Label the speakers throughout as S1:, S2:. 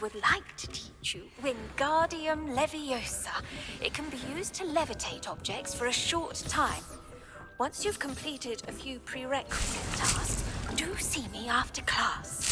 S1: would like to teach you Wingardium Leviosa. It can be used to levitate objects for a short time. Once you've completed a few prerequisite tasks, do see me after class.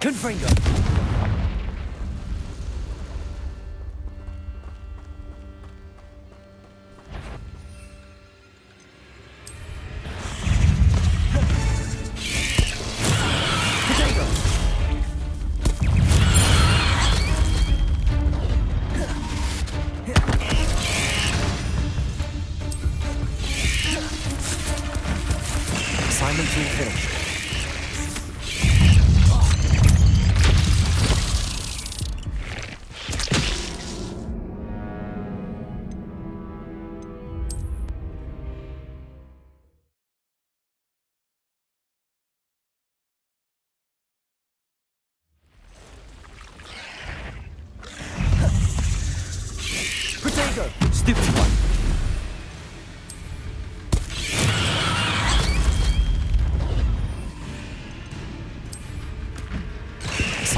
S2: Confringo.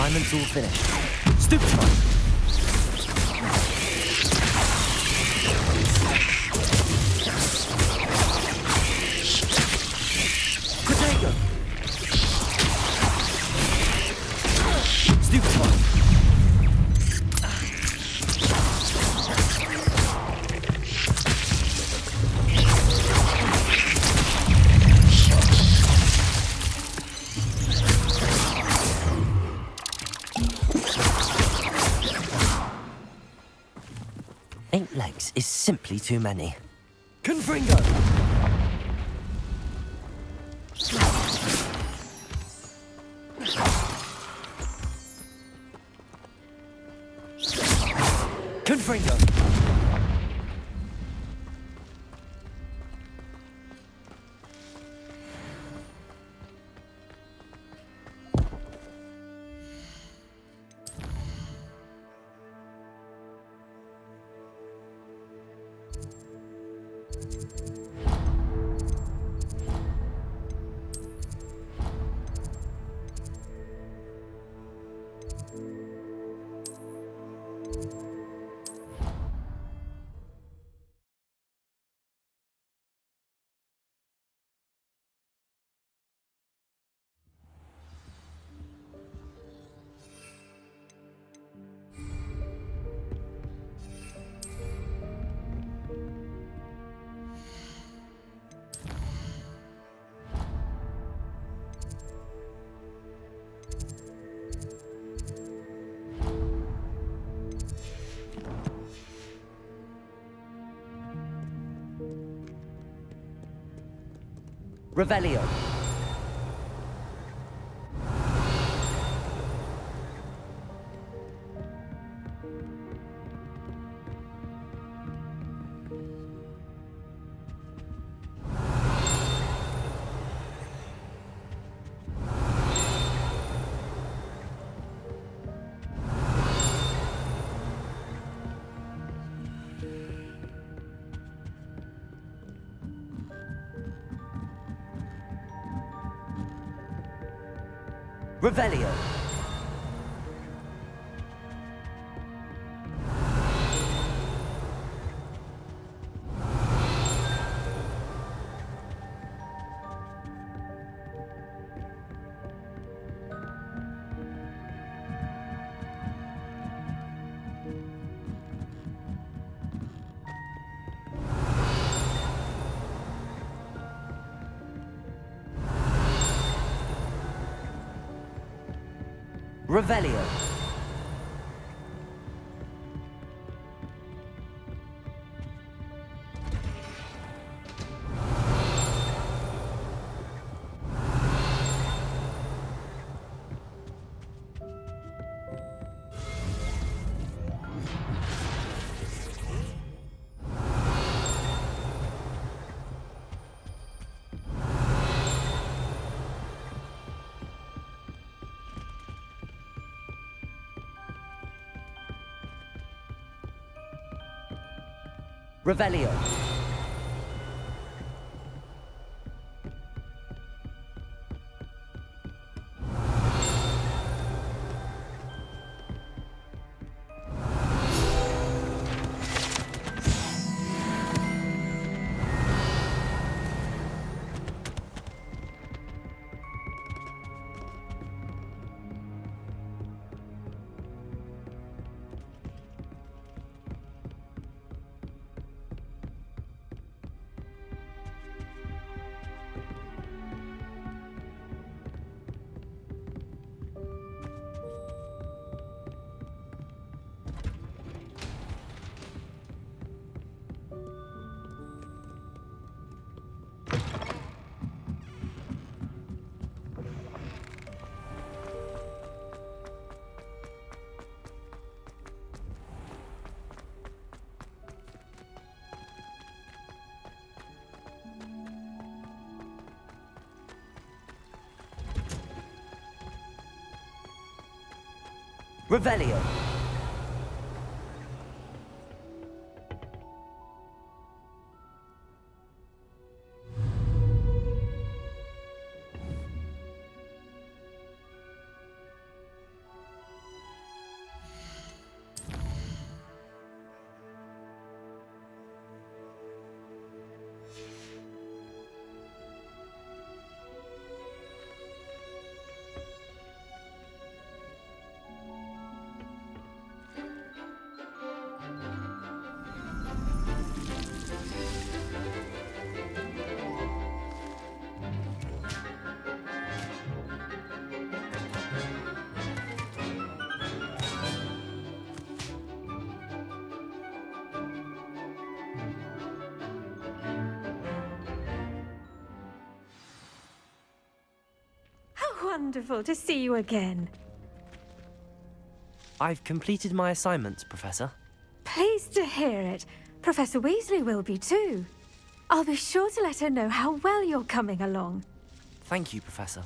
S2: Refinement's all finished. Stupefy! Protego! Stupefy! Eight legs is simply too many. Confringo! Confringo! Revelio. Revelio. Revelio. Revelio. Revelio.
S1: wonderful to see you again.
S2: I've completed my assignments, Professor.
S1: Pleased to hear it. Professor Weasley will be too. I'll be sure to let her know how well you're coming along.
S2: Thank you, Professor.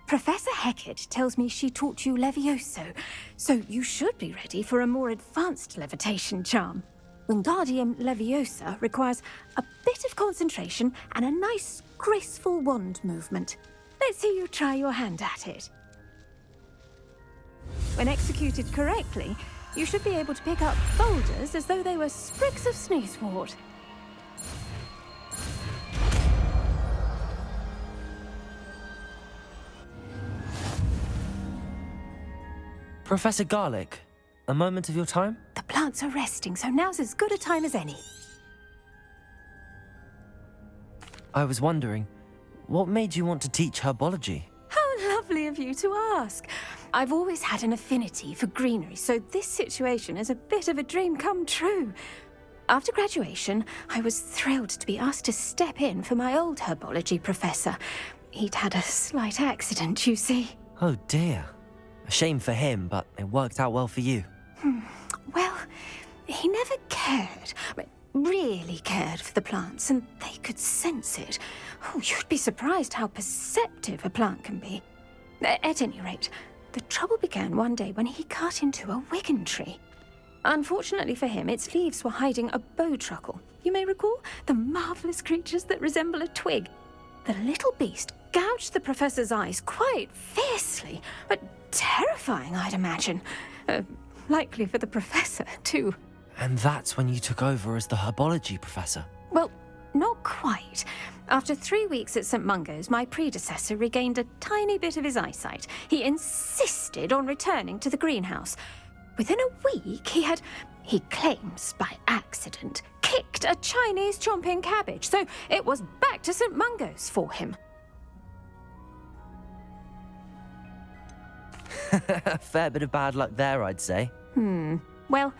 S1: Professor Hecat tells me she taught you Levioso, so you should be ready for a more advanced levitation charm. Wingardium Leviosa requires a bit of concentration and a nice, graceful wand movement. Let's see you try your hand at it. When executed correctly, you should be able to pick up boulders as though they were sprigs of sneezewort.
S2: Professor Garlick, a moment of your time?
S1: The plants are resting, so now's as good a time as any.
S2: I was wondering, what made you want to teach herbology?
S1: How lovely of you to ask. I've always had an affinity for greenery, so this situation is a bit of a dream come true. After graduation, I was thrilled to be asked to step in for my old herbology professor. He'd had a slight accident, you see.
S2: Oh dear. A shame for him, but it worked out well for you.
S1: Well, he never cared, really cared for the plants, and they could sense it. Oh, you'd be surprised how perceptive a plant can be. At any rate, the trouble began one day when he cut into a Wigan tree. Unfortunately for him, its leaves were hiding a bowtruckle. You may recall the marvellous creatures that resemble a twig. The little beast gouged the professor's eyes quite fiercely, but terrifying, I'd imagine. Likely for the professor, too.
S2: And that's when you took over as the herbology professor?
S1: Well, not quite. After 3 weeks at St. Mungo's, my predecessor regained a tiny bit of his eyesight. He insisted on returning to the greenhouse. Within a week, he claims by accident, kicked a Chinese chomping cabbage, so it was back to St. Mungo's for him.
S2: A fair bit of bad luck there, I'd say.
S1: Well,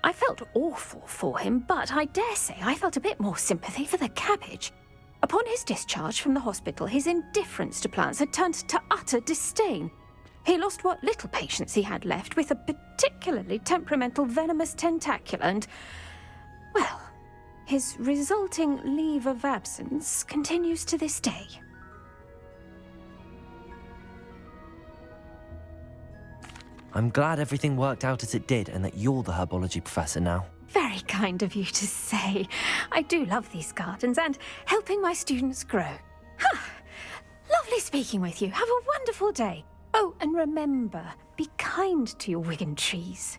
S1: I felt awful for him, but I dare say I felt a bit more sympathy for the cabbage. Upon his discharge from the hospital, his indifference to plants had turned to utter disdain. He lost what little patience he had left with a particularly temperamental venomous tentacula and, well, his resulting leave of absence continues to this day.
S2: I'm glad everything worked out as it did and that you're the herbology professor now.
S1: Very kind of you to say. I do love these gardens and helping my students grow. Lovely speaking with you. Have a wonderful day. Oh, and remember, be kind to your Wigan trees.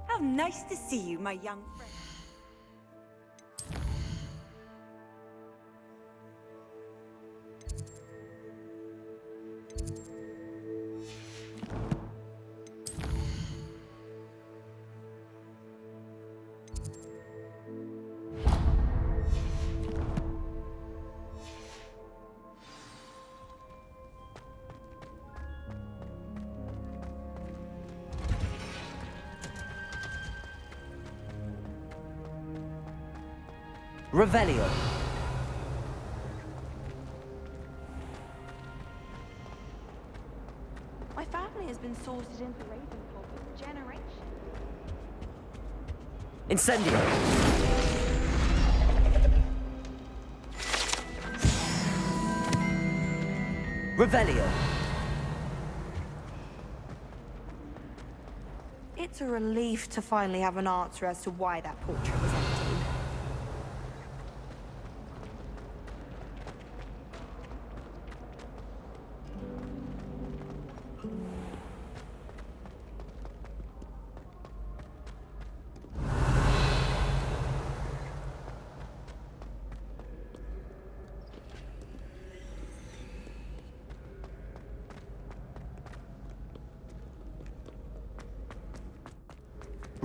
S3: How nice to see you, my young friend.
S2: Revelio.
S3: My family has been sorted into Ravenclaw for generations.
S2: Incendio. Revelio.
S3: It's a relief to finally have an answer as to why that portrait was empty.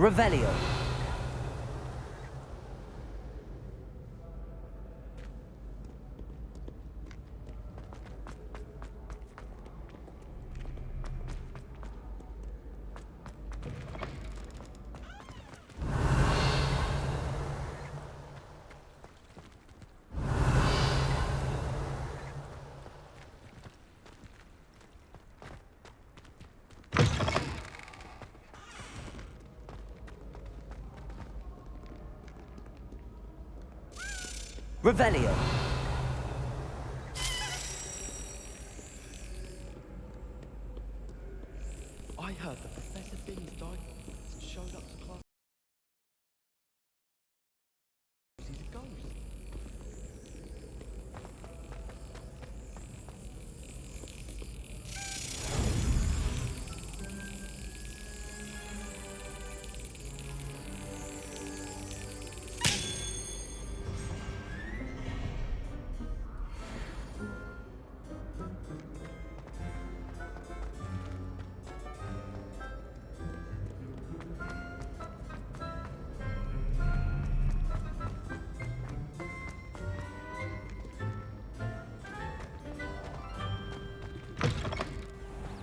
S2: Revelio. Revelio.
S4: I heard that Professor Binns died and showed up to class. He's a ghost.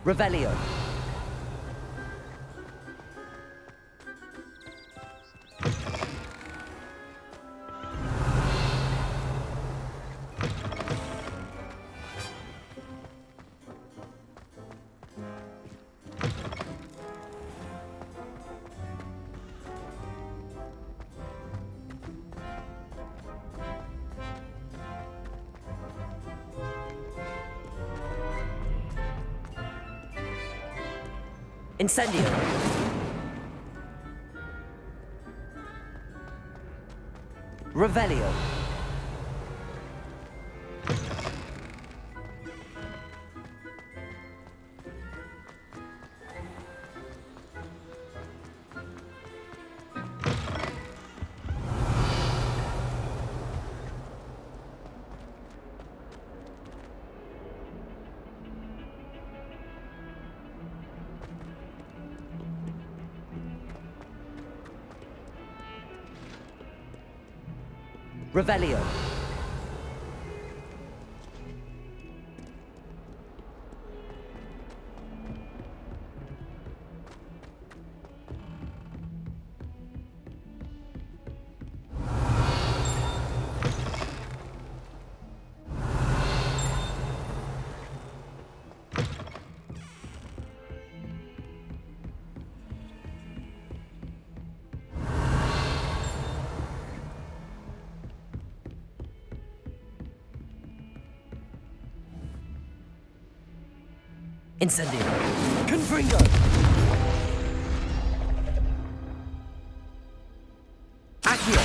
S2: Revelio. Incendio. Revelio. Revelio. Incendio. Confringo. Accio.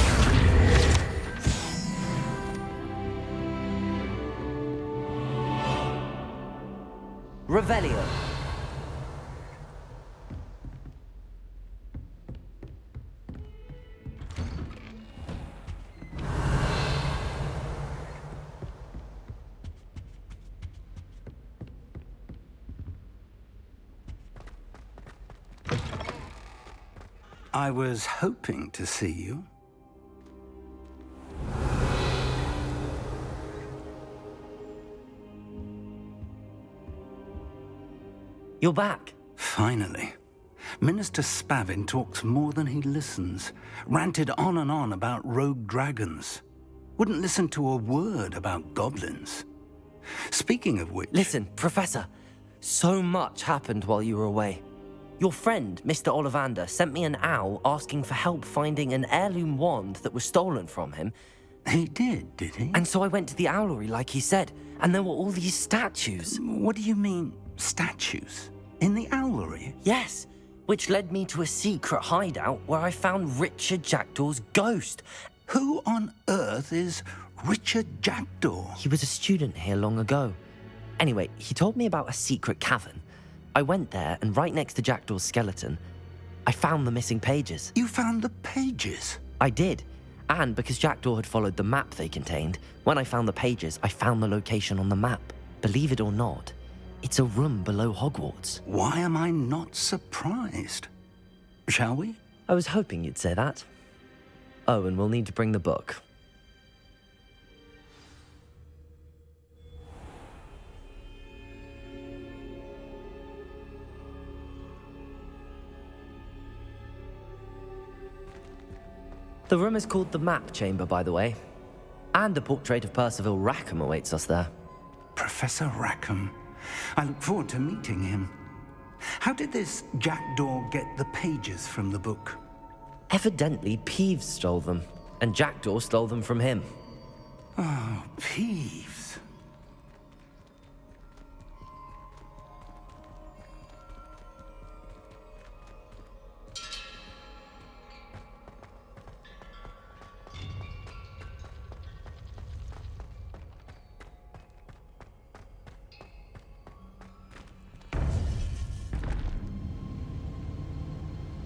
S2: Revelio.
S5: I was hoping to see you.
S2: You're back.
S5: Finally. Minister Spavin talks more than he listens. Ranted on and on about rogue dragons. Wouldn't listen to a word about goblins. Speaking of which...
S2: Listen, Professor. So much happened while you were away. Your friend, Mr. Ollivander, sent me an owl asking for help finding an heirloom wand that was stolen from him.
S5: He did he?
S2: And so I went to the owlery like he said, and there were all these statues.
S5: What do you mean, statues? In the owlery?
S2: Yes, which led me to a secret hideout where I found Richard Jackdaw's ghost.
S5: Who on earth is Richard Jackdaw?
S2: He was a student here long ago. Anyway, he told me about a secret cavern. I went there, and right next to Jackdaw's skeleton, I found the missing pages.
S5: You found the pages?
S2: I did. And because Jackdaw had followed the map they contained, when I found the pages, I found the location on the map. Believe it or not, it's a room below Hogwarts.
S5: Why am I not surprised? Shall we?
S2: I was hoping you'd say that. Oh, and we'll need to bring the book. The room is called the Map Chamber, by the way. And a portrait of Percival Rackham awaits us there.
S5: Professor Rackham. I look forward to meeting him. How did this jackdaw get the pages from the book?
S2: Evidently, Peeves stole them, and Jackdaw stole them from him.
S5: Oh, Peeves.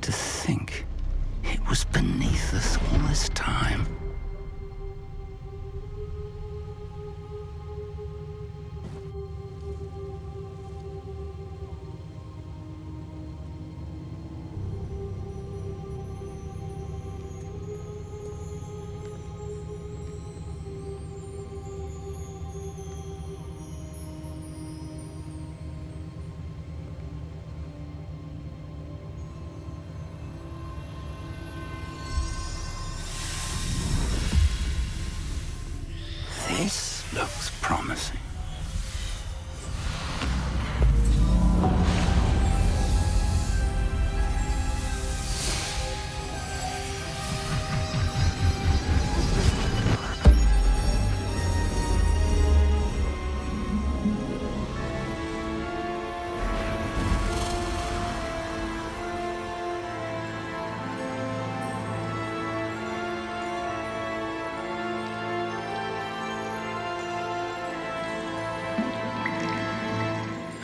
S5: To think it was beneath us all this time. This looks promising.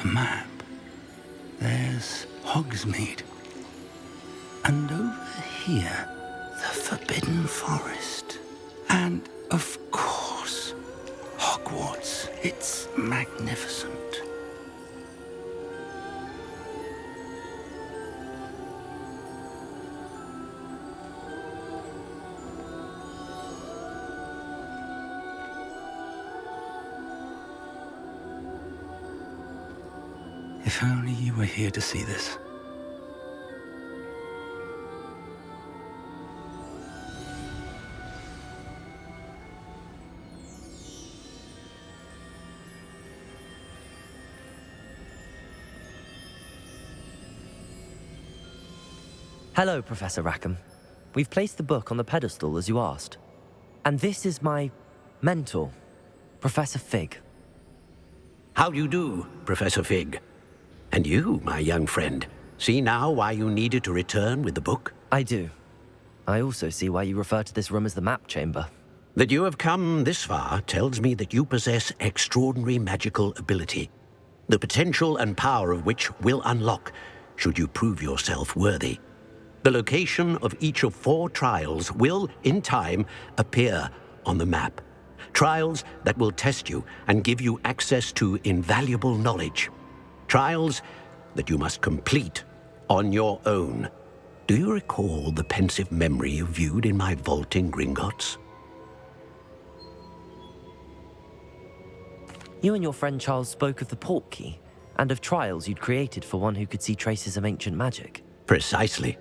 S5: A map. There's Hogsmeade. And over here, the Forbidden Forest. And, of course, Hogwarts. It's magnificent. If only you were here to see this.
S2: Hello, Professor Rackham. We've placed the book on the pedestal as you asked. And this is my mentor, Professor Fig.
S6: How do you do, Professor Fig? And you, my young friend, see now why you needed to return with the book?
S2: I do. I also see why you refer to this room as the Map Chamber.
S6: That you have come this far tells me that you possess extraordinary magical ability, the potential and power of which will unlock should you prove yourself worthy. The location of each of 4 trials will, in time, appear on the map. Trials that will test you and give you access to invaluable knowledge. Trials that you must complete on your own. Do you recall the pensive memory you viewed in my vault in Gringotts?
S2: You and your friend Charles spoke of the Portkey, and of trials you'd created for one who could see traces of ancient magic.
S6: Precisely.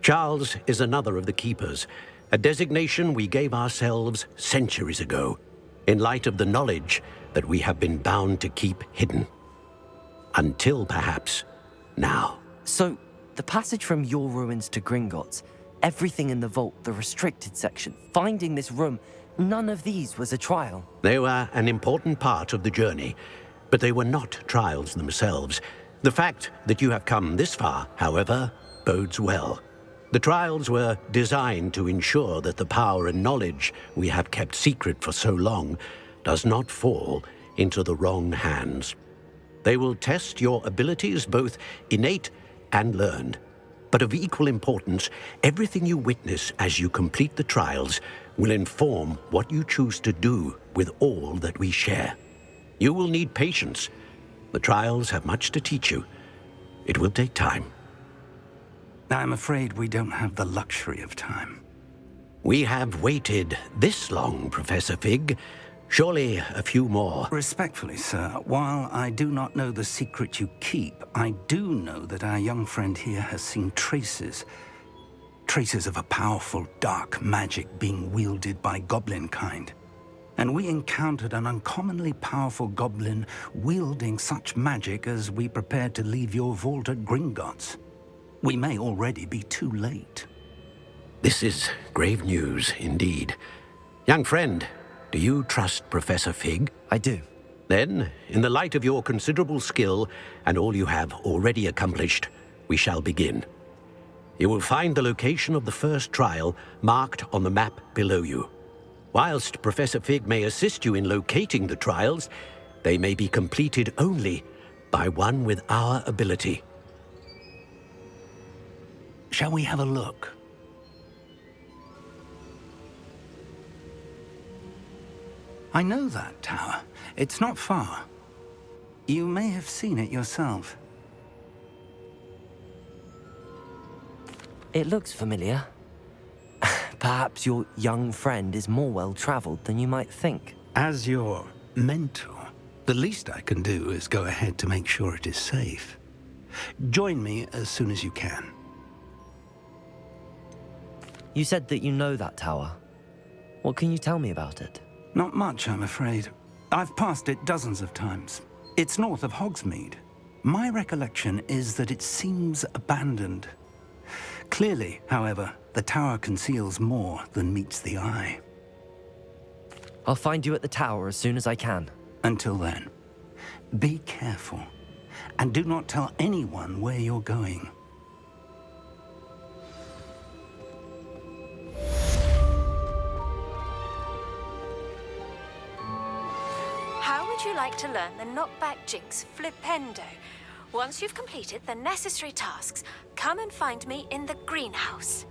S6: Charles is another of the Keepers, a designation we gave ourselves centuries ago, in light of the knowledge that we have been bound to keep hidden. Until, perhaps, now.
S2: So, the passage from your ruins to Gringotts, everything in the vault, the restricted section, finding this room, none of these was a trial.
S6: They were an important part of the journey, but they were not trials themselves. The fact that you have come this far, however, bodes well. The trials were designed to ensure that the power and knowledge we have kept secret for so long does not fall into the wrong hands. They will test your abilities, both innate and learned. But of equal importance, everything you witness as you complete the trials will inform what you choose to do with all that we share. You will need patience. The trials have much to teach you. It will take time.
S5: I'm afraid we don't have the luxury of time.
S6: We have waited this long, Professor Fig. Surely a few more.
S5: Respectfully, sir, while I do not know the secret you keep, I do know that our young friend here has seen traces of a powerful dark magic being wielded by goblin kind. And we encountered an uncommonly powerful goblin wielding such magic as we prepared to leave your vault at Gringotts. We may already be too late.
S6: This is grave news indeed. Young friend, do you trust Professor Fig?
S2: I do.
S6: Then, in the light of your considerable skill and all you have already accomplished, we shall begin. You will find the location of the first trial marked on the map below you. Whilst Professor Fig may assist you in locating the trials, they may be completed only by one with our ability.
S5: Shall we have a look? I know that tower. It's not far. You may have seen it yourself.
S2: It looks familiar. Perhaps your young friend is more well-traveled than you might think.
S5: As your mentor, the least I can do is go ahead to make sure it is safe. Join me as soon as you can.
S2: You said that you know that tower. What can you tell me about it?
S5: Not much, I'm afraid. I've passed it dozens of times. It's north of Hogsmeade. My recollection is that it seems abandoned. Clearly, however, the tower conceals more than meets the eye.
S2: I'll find you at the tower as soon as I can.
S5: Until then, be careful, and do not tell anyone where you're going.
S1: How would you like to learn the knockback jinx flipendo? Once you've completed the necessary tasks, come and find me in the greenhouse.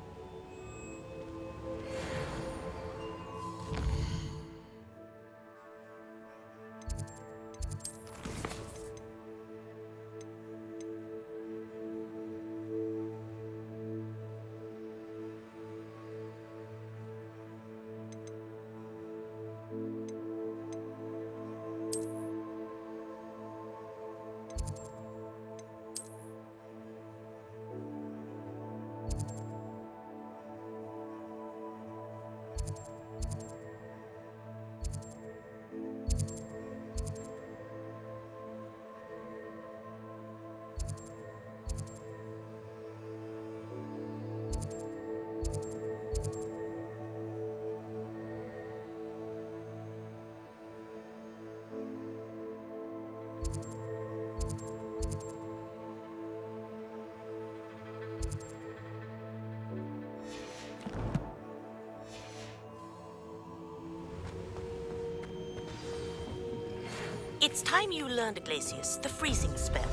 S7: It's time you learned, Glacius, the freezing spell.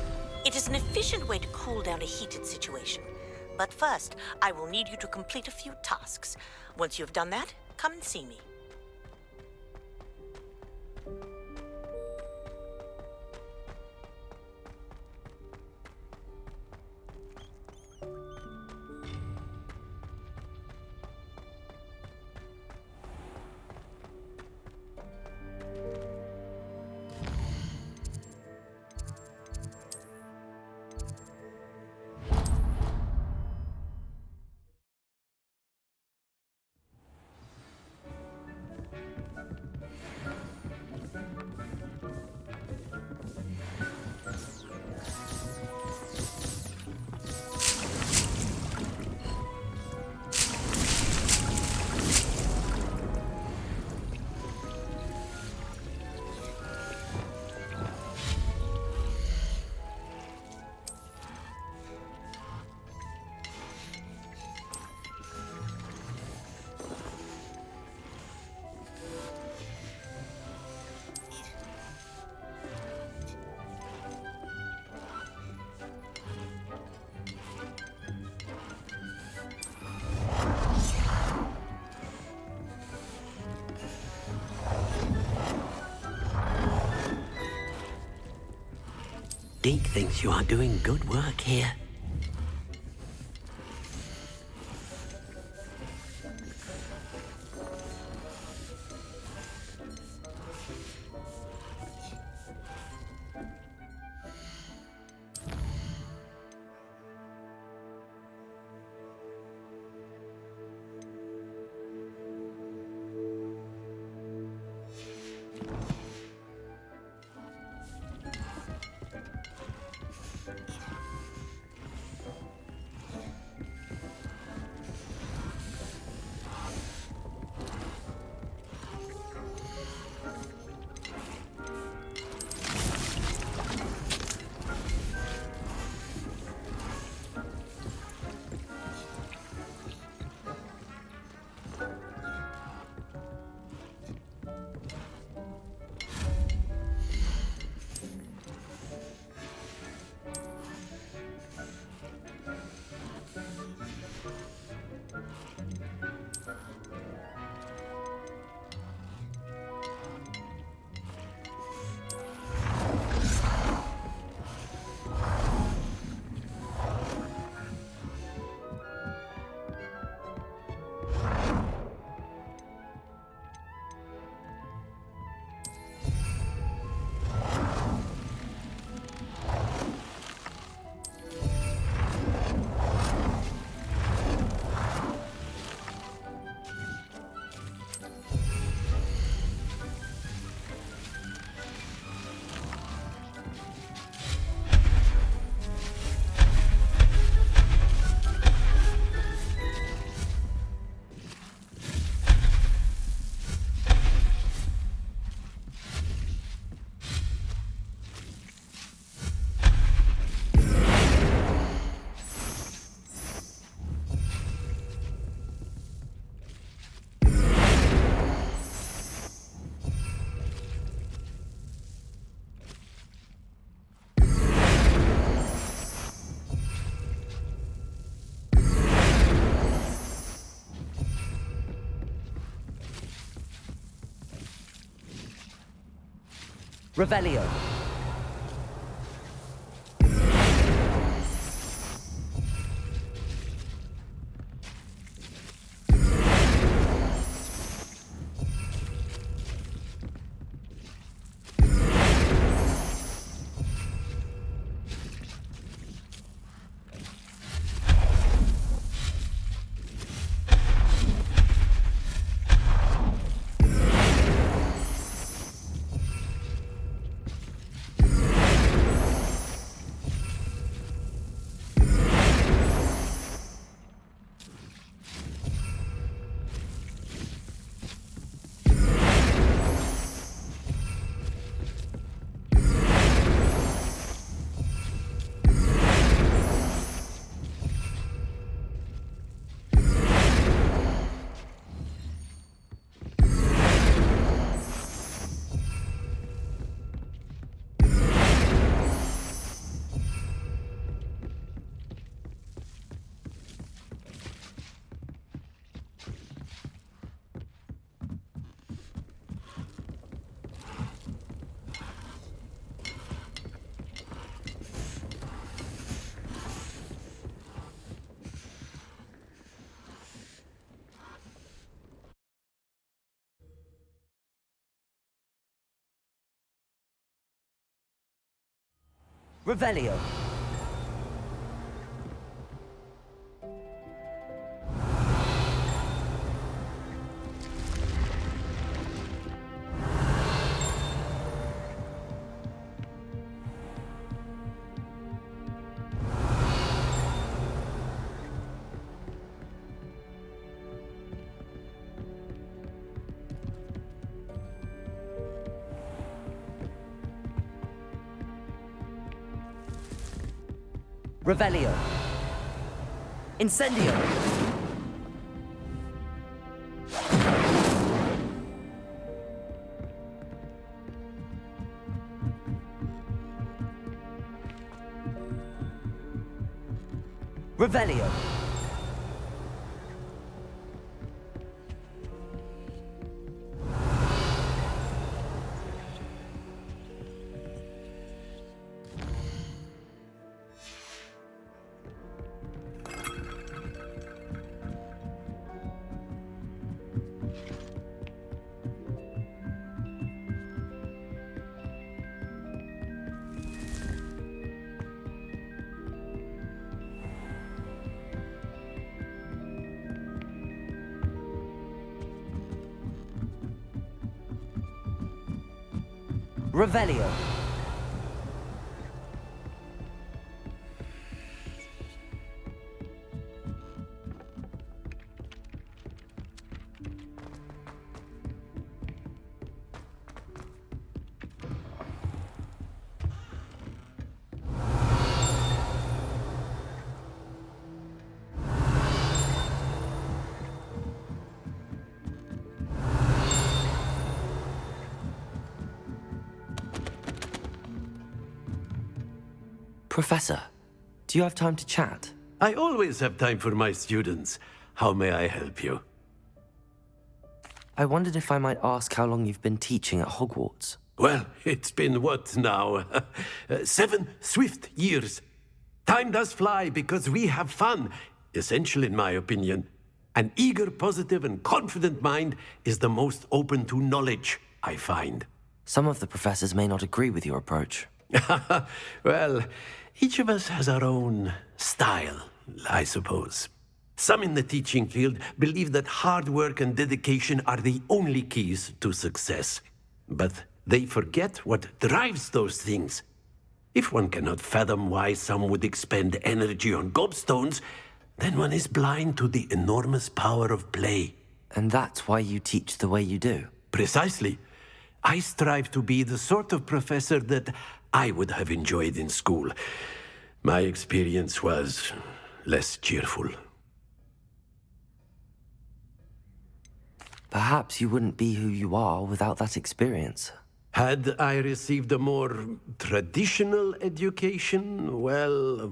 S7: It is an efficient way to cool down a heated situation. But first, I will need you to complete a few tasks. Once you have done that, come and see me.
S6: Deke thinks you are doing good work here.
S2: Revelio. Revelio. Revelio. Incendio. Revelio. Revelio. Professor, do you have time to chat?
S6: I always have time for my students. How may I help you?
S2: I wondered if I might ask how long you've been teaching at Hogwarts.
S6: Well, it's been what now? 7 swift years. Time does fly because we have fun, essential in my opinion. An eager, positive, and confident mind is the most open to knowledge, I find.
S2: Some of the professors may not agree with your approach.
S6: Well, each of us has our own style, I suppose. Some in the teaching field believe that hard work and dedication are the only keys to success. But they forget what drives those things. If one cannot fathom why some would expend energy on gobstones, then one is blind to the enormous power of play.
S2: And that's why you teach the way you do?
S6: Precisely. I strive to be the sort of professor that I would have enjoyed in school. My experience was less cheerful.
S2: Perhaps you wouldn't be who you are without that experience.
S6: Had I received a more traditional education, well,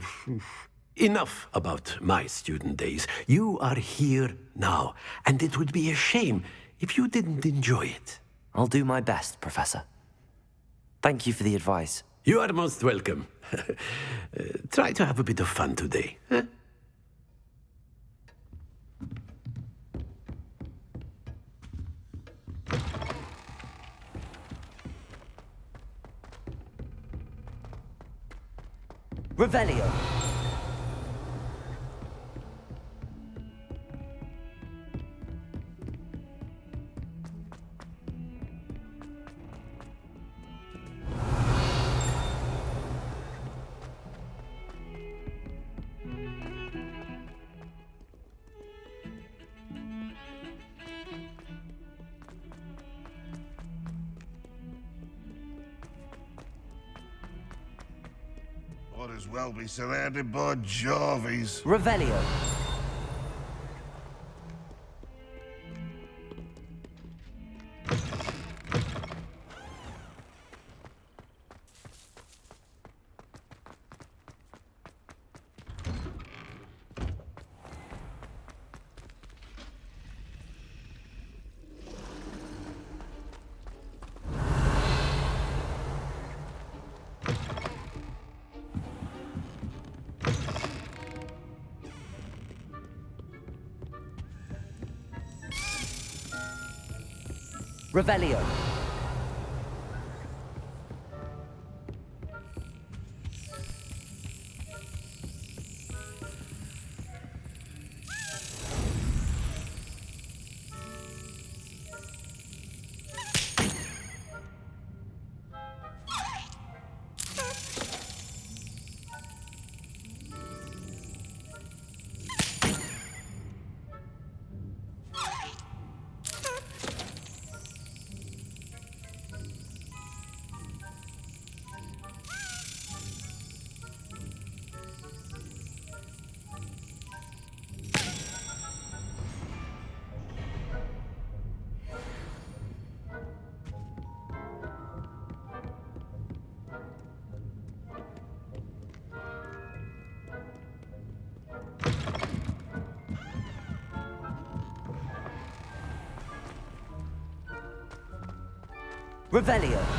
S6: enough about my student days. You are here now, and it would be a shame if you didn't enjoy it.
S2: I'll do my best, Professor. Thank you for the advice.
S6: You are most welcome. Try to have a bit of fun today. Huh?
S2: Revelio.
S8: Might as well be surrounded by Jarvies.
S2: Revelio. Revelio. Revelio.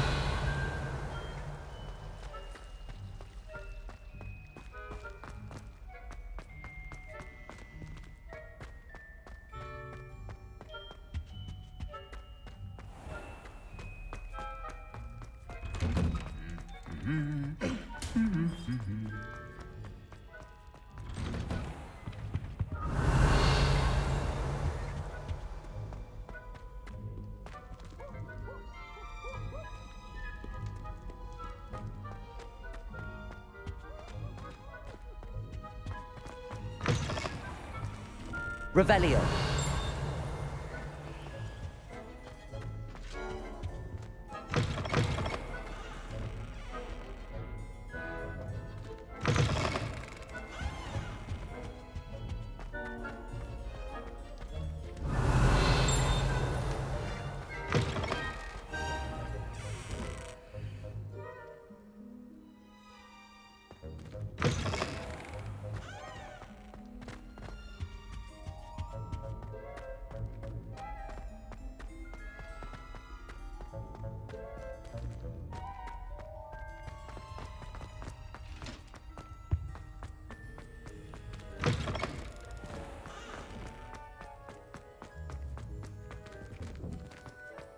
S2: Revelio.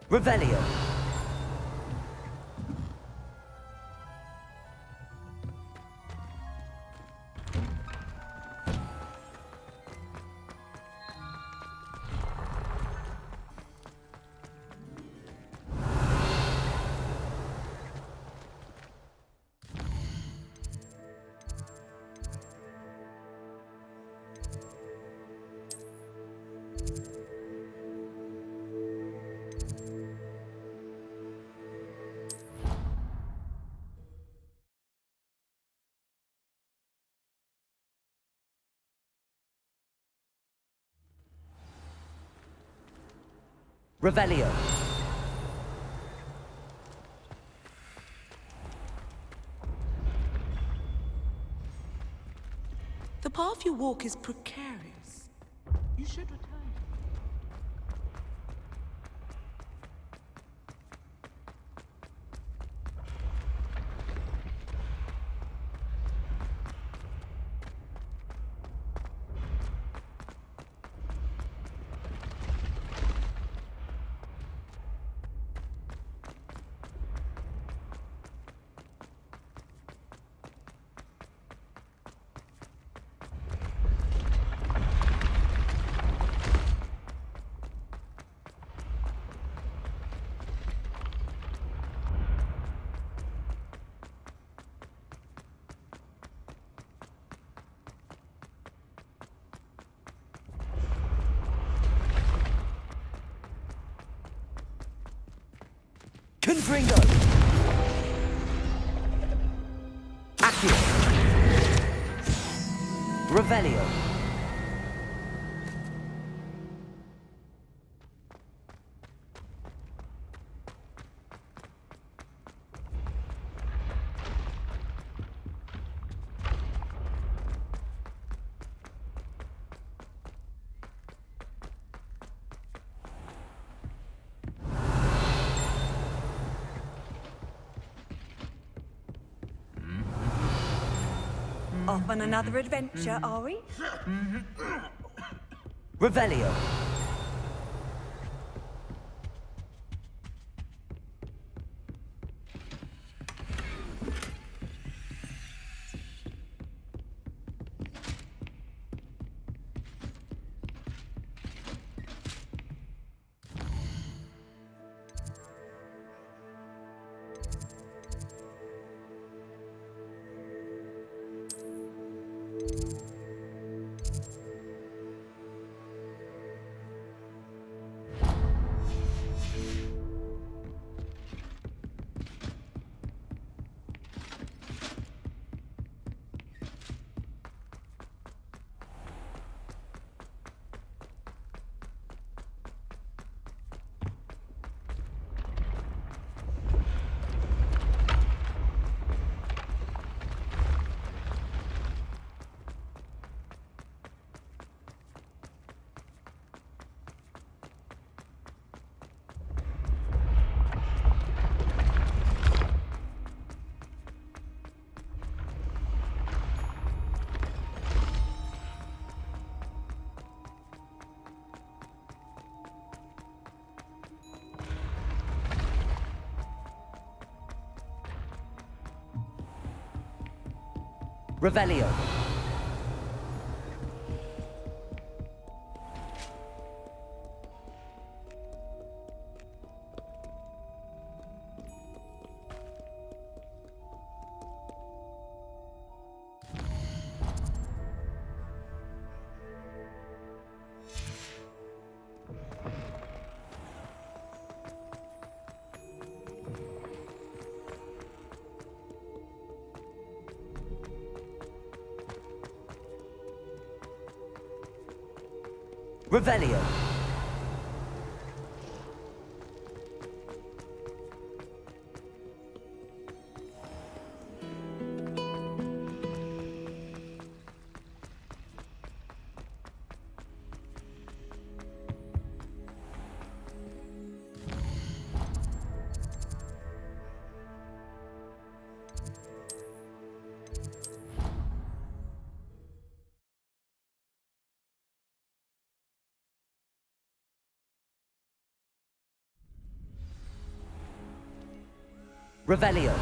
S2: Revelio. Revelio.
S9: The path you walk is precarious. You should return.
S2: Confringo! Accio! Revelio!
S3: Off on another adventure, are we?
S2: Revelio! Revelio! Revelio! Revelio!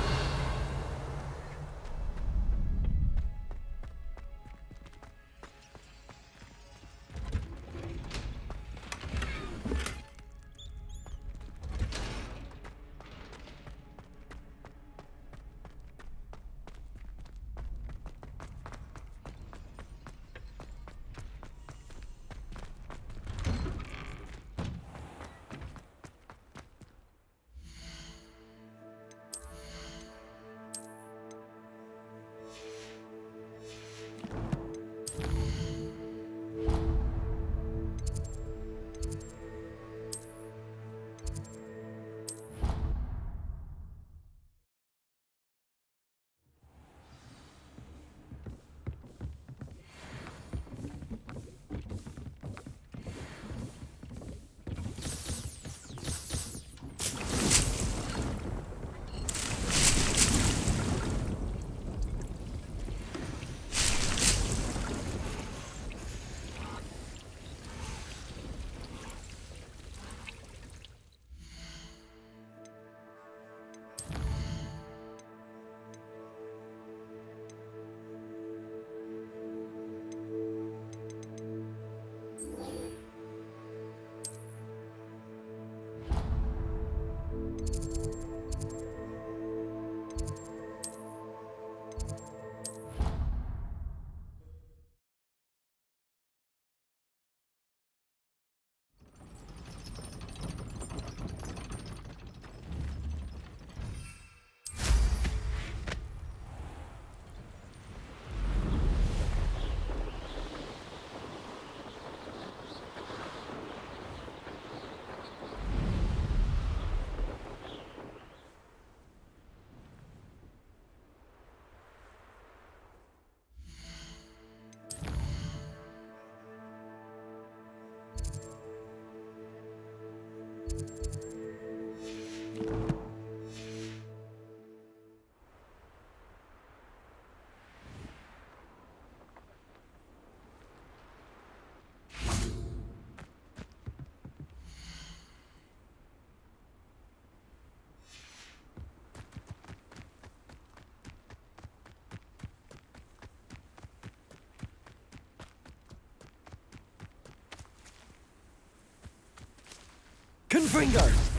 S2: Confringo!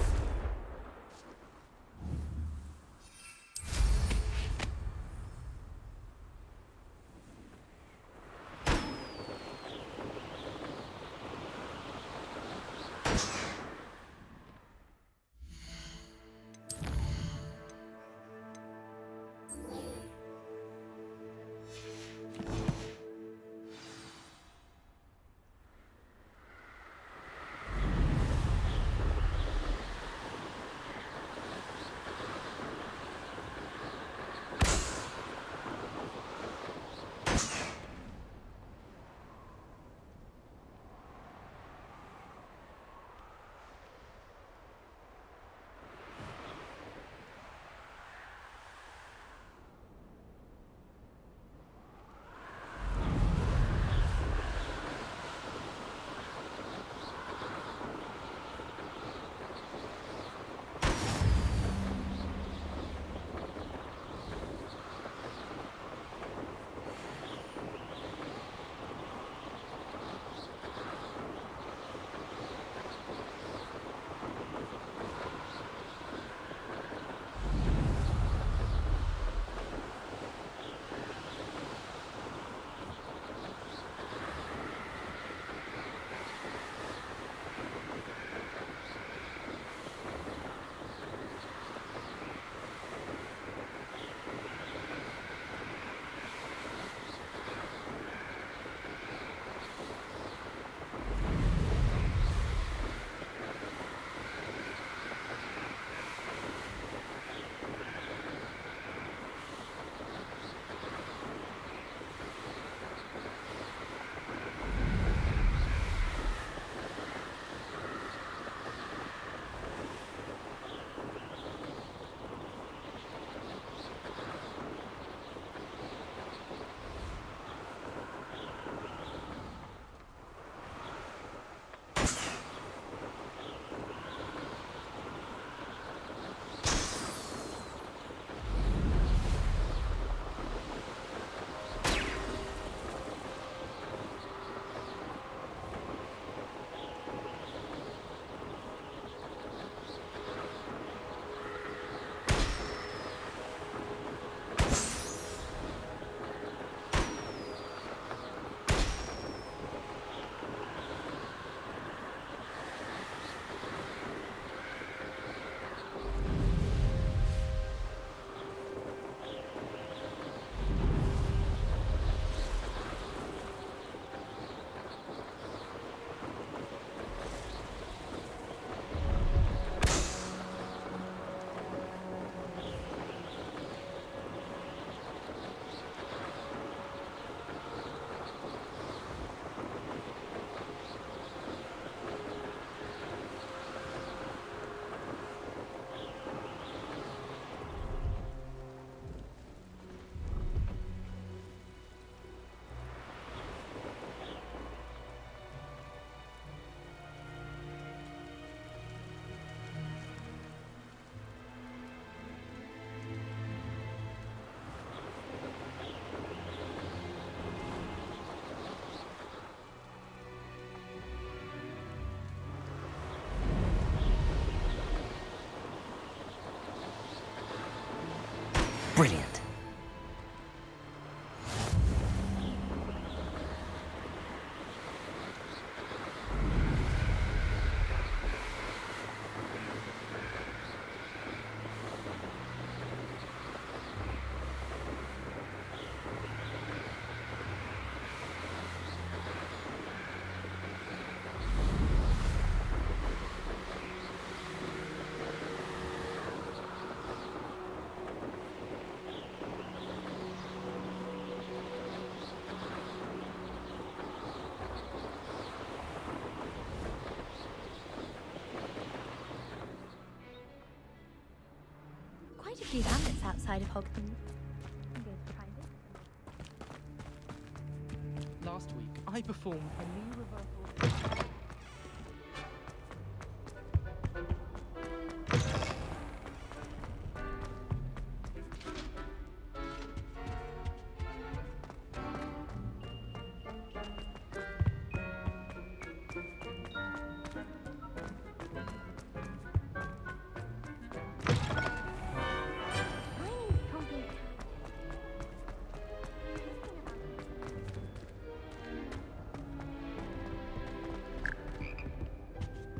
S2: Brilliant.
S10: few hamlets outside of Hogwarts.
S4: Last week, I performed a knee reversal.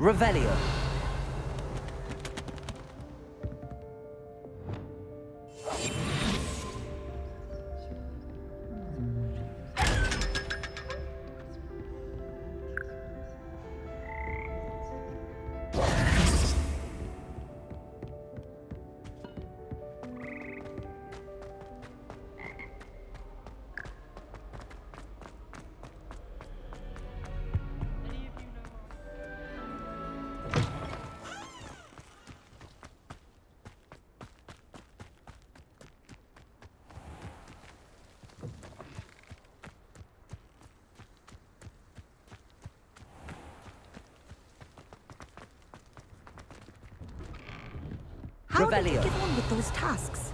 S2: Revelio.
S3: How did you
S2: Revelio.
S3: get on with those tasks?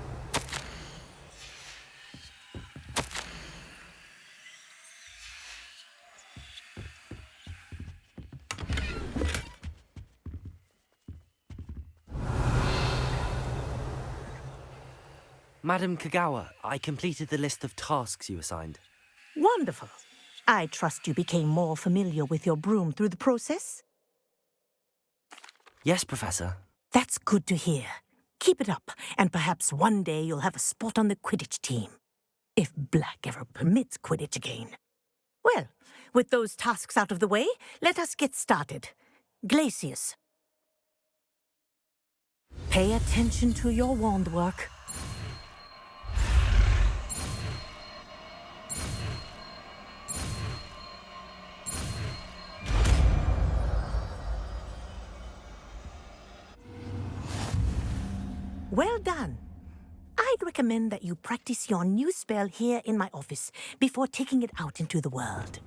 S2: Madam Kagawa, I completed the list of tasks you assigned.
S11: Wonderful. I trust you became more familiar with your broom through the process?
S2: Yes, Professor.
S11: That's good to hear. Keep it up, and perhaps one day you'll have a spot on the Quidditch team. If Black ever permits Quidditch again. Well, with those tasks out of the way, let us get started. Glacius. Pay attention to your wand work. Well done. I'd recommend that you practice your new spell here in my office before taking it out into the world.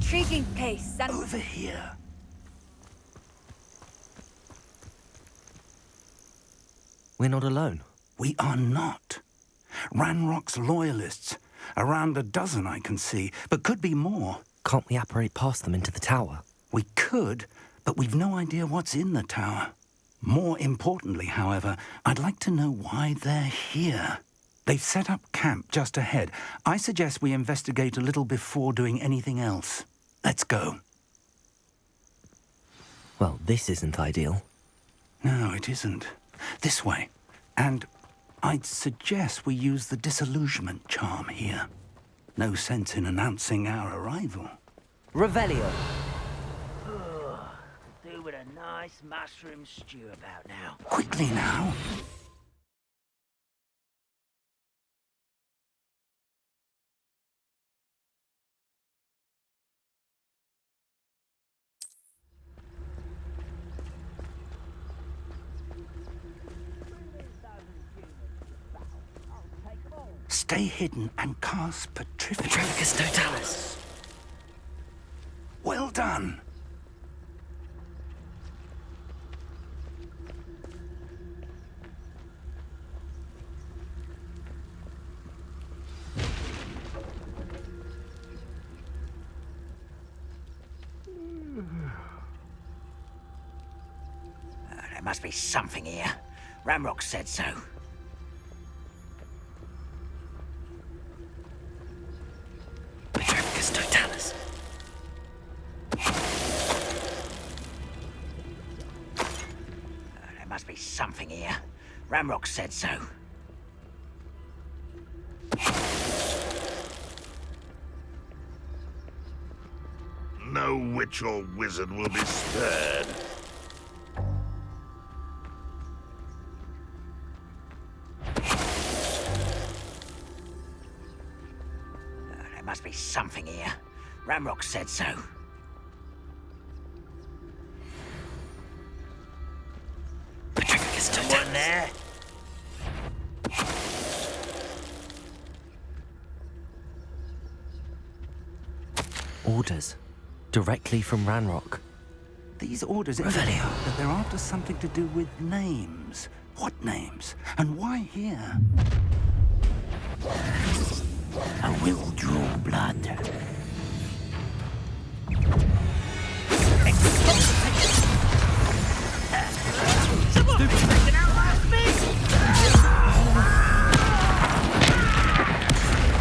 S3: intriguing case, and
S5: Over here.
S2: We're not alone.
S5: We are not. Ranrock's loyalists. Around a dozen I can see, but could be more.
S2: Can't we apparate past them into the tower?
S5: We could, but we've no idea what's in the tower. More importantly, however, I'd like to know why they're here. They've set up camp just ahead. I suggest we investigate a little before doing anything else. Let's go.
S2: Well, this isn't ideal.
S5: No, it isn't. This way. And I'd suggest we use the disillusionment charm here. No sense in announcing our arrival.
S2: Revelio.
S12: Do with a nice mushroom stew about now.
S5: Quickly now. Stay hidden and cast Petrificus
S2: Totalis.
S5: Well done.
S12: There must be something here. Ramrock said so.
S2: Petrificus Totalis.
S12: There must be something here. Ramrock said so.
S8: No witch or wizard will be spared.
S12: There must be something here. Ramrock said so.
S2: Petrificus
S12: Someone there?
S2: Orders. Directly from Ranrock.
S5: These orders indicate that they're after something to do with names. What names? And why here?
S12: I will draw blood.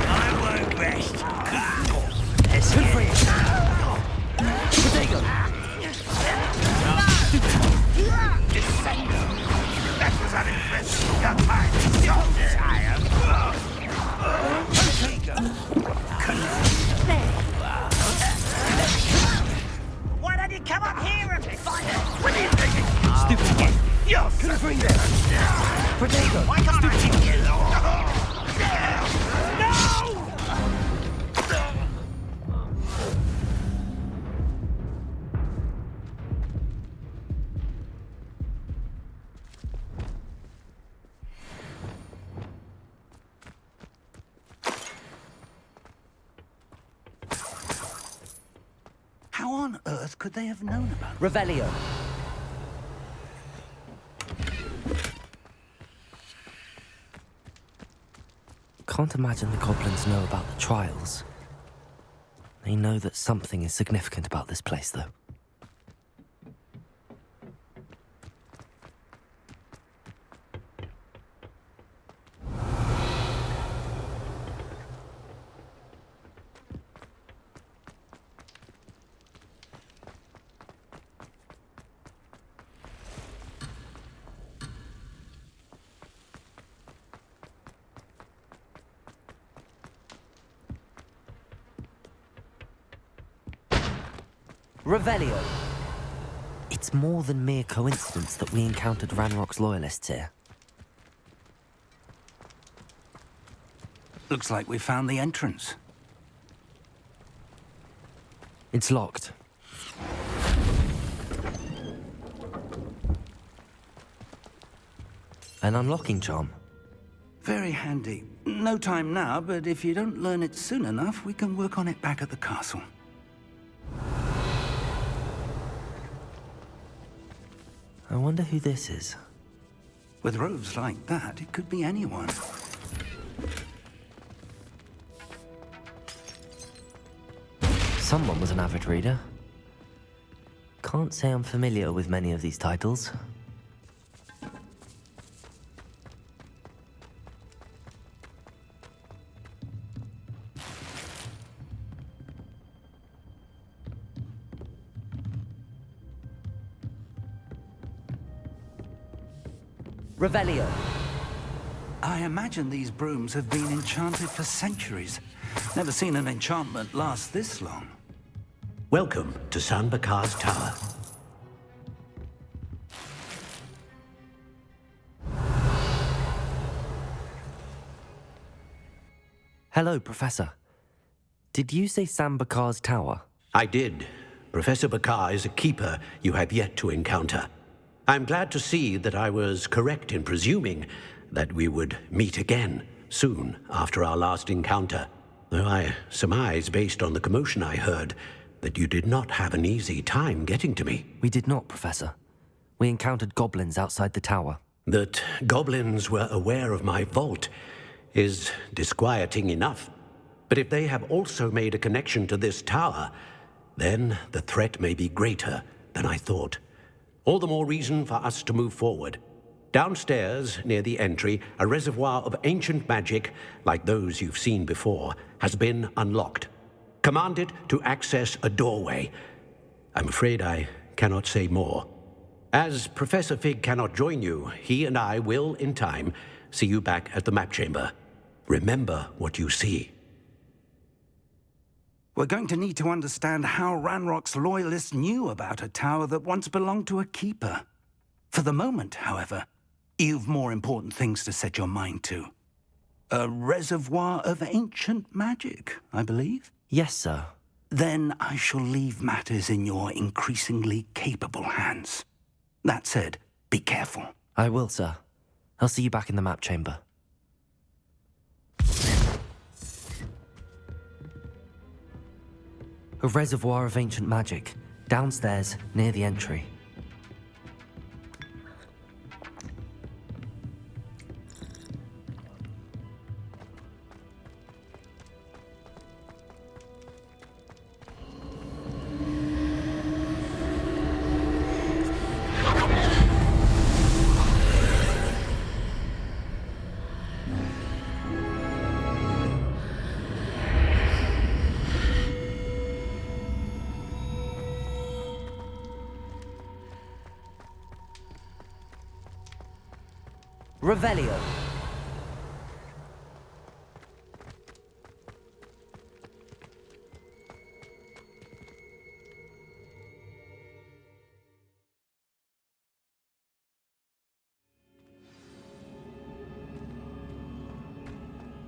S12: I won't rest.
S8: That was unimpressive. Your time is yours. I am.
S12: Why don't you come up here and fight it?
S8: What are you thinking? Stupid kid. You're couldn't bring this.
S12: Potato. Why can't I hit you?
S5: How on earth could they have known about it?
S2: Revelio. Can't imagine the goblins know about the trials. They know that something is significant about this place, though. Revelio. It's more than mere coincidence that we encountered Ranrock's loyalists here.
S5: Looks like we found the entrance.
S2: It's locked. An unlocking charm.
S5: Very handy. No time now, but if you don't learn it soon enough, we can work on it back at the castle.
S2: I wonder who this is.
S5: With robes like that, it could be anyone.
S2: Someone was an avid reader. Can't say I'm familiar with many of these titles. Revelio.
S5: I imagine these brooms have been enchanted for centuries. Never seen an enchantment last this long.
S6: Welcome to San Bakar's Tower.
S2: Hello, Professor. Did you say San Bakar's Tower?
S6: I did. Professor Bakar is a keeper you have yet to encounter. I'm glad to see that I was correct in presuming that we would meet again soon after our last encounter, though I surmise, based on the commotion I heard, that you did not have an easy time getting to me.
S2: We did not, Professor. We encountered goblins outside the tower.
S6: That goblins were aware of my vault is disquieting enough. But if they have also made a connection to this tower, then the threat may be greater than I thought. All the more reason for us to move forward. Downstairs, near the entry, a reservoir of ancient magic, like those you've seen before, has been unlocked. Command it to access a doorway. I'm afraid I cannot say more. As Professor Fig cannot join you, he and I will, in time, see you back at the map chamber. Remember what you see.
S5: We're going to need to understand how Ranrock's loyalists knew about a tower that once belonged to a keeper. For the moment, however, you've more important things to set your mind to. A reservoir of ancient magic, I believe?
S2: Yes, sir.
S5: Then I shall leave matters in your increasingly capable hands. That said, be careful.
S2: I will, sir. I'll see you back in the map chamber. A reservoir of ancient magic, downstairs, near the entry. Revelio.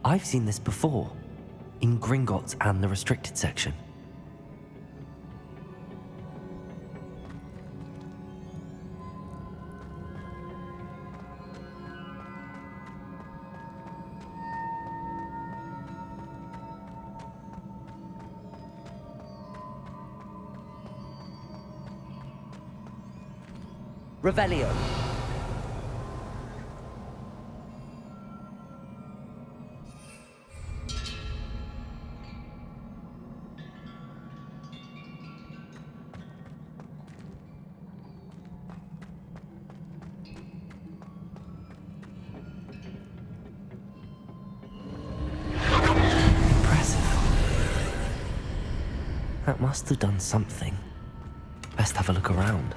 S2: I've seen this before, in Gringotts and the restricted section. Revelio. That must have done something. Best have a look around.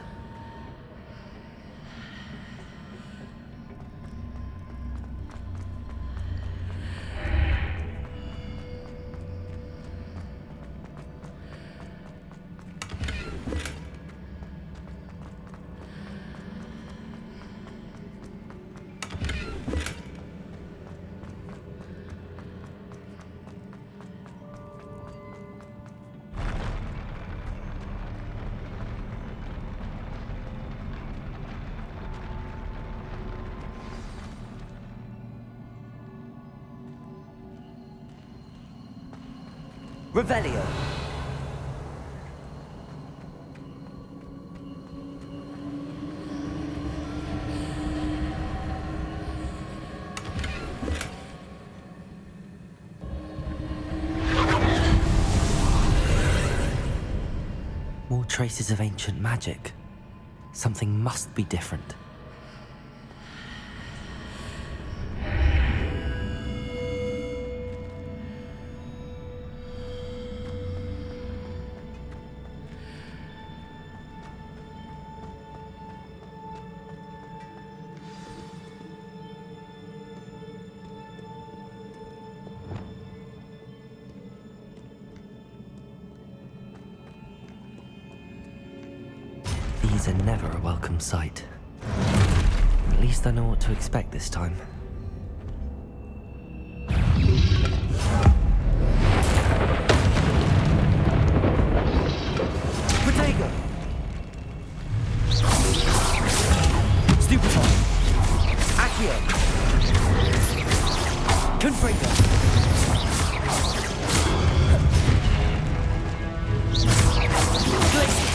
S2: Revelio. traces of ancient magic. Something must be different. These are never a welcome sight. At least I know what to expect this time. Protego! Stupefy! Accio! Confringo! Glacius!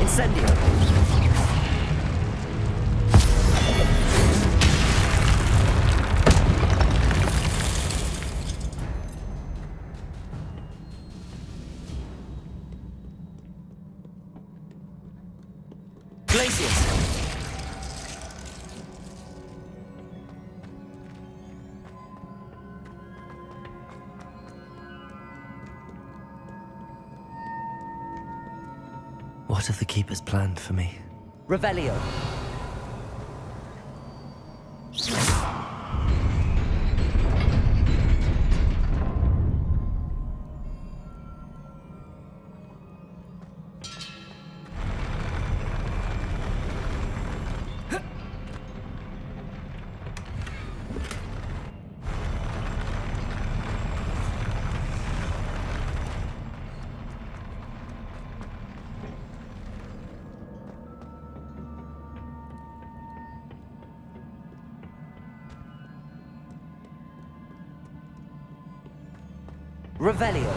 S2: Incendio! Glacius! What have the Keepers planned for me? Revelio! Revelio.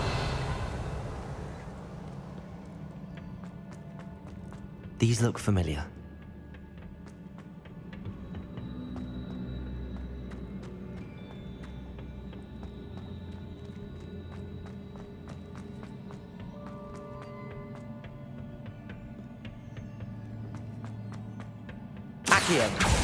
S2: These look familiar. Accio.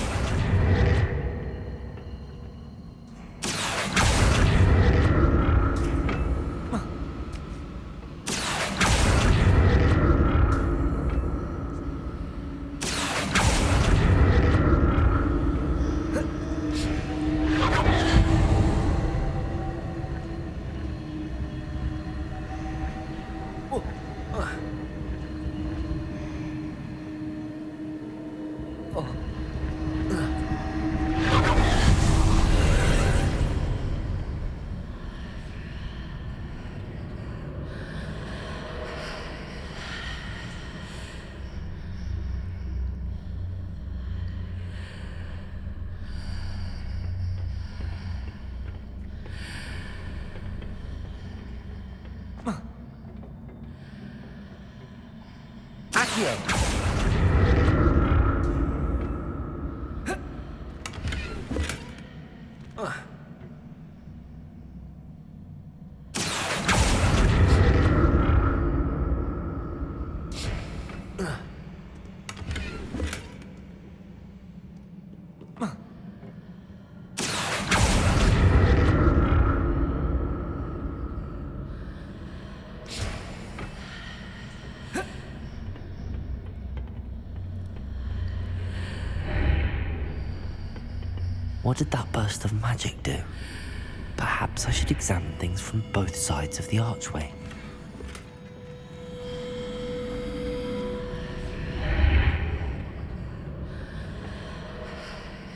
S2: Accio. What did that burst of magic do? Perhaps I should examine things from both sides of the archway.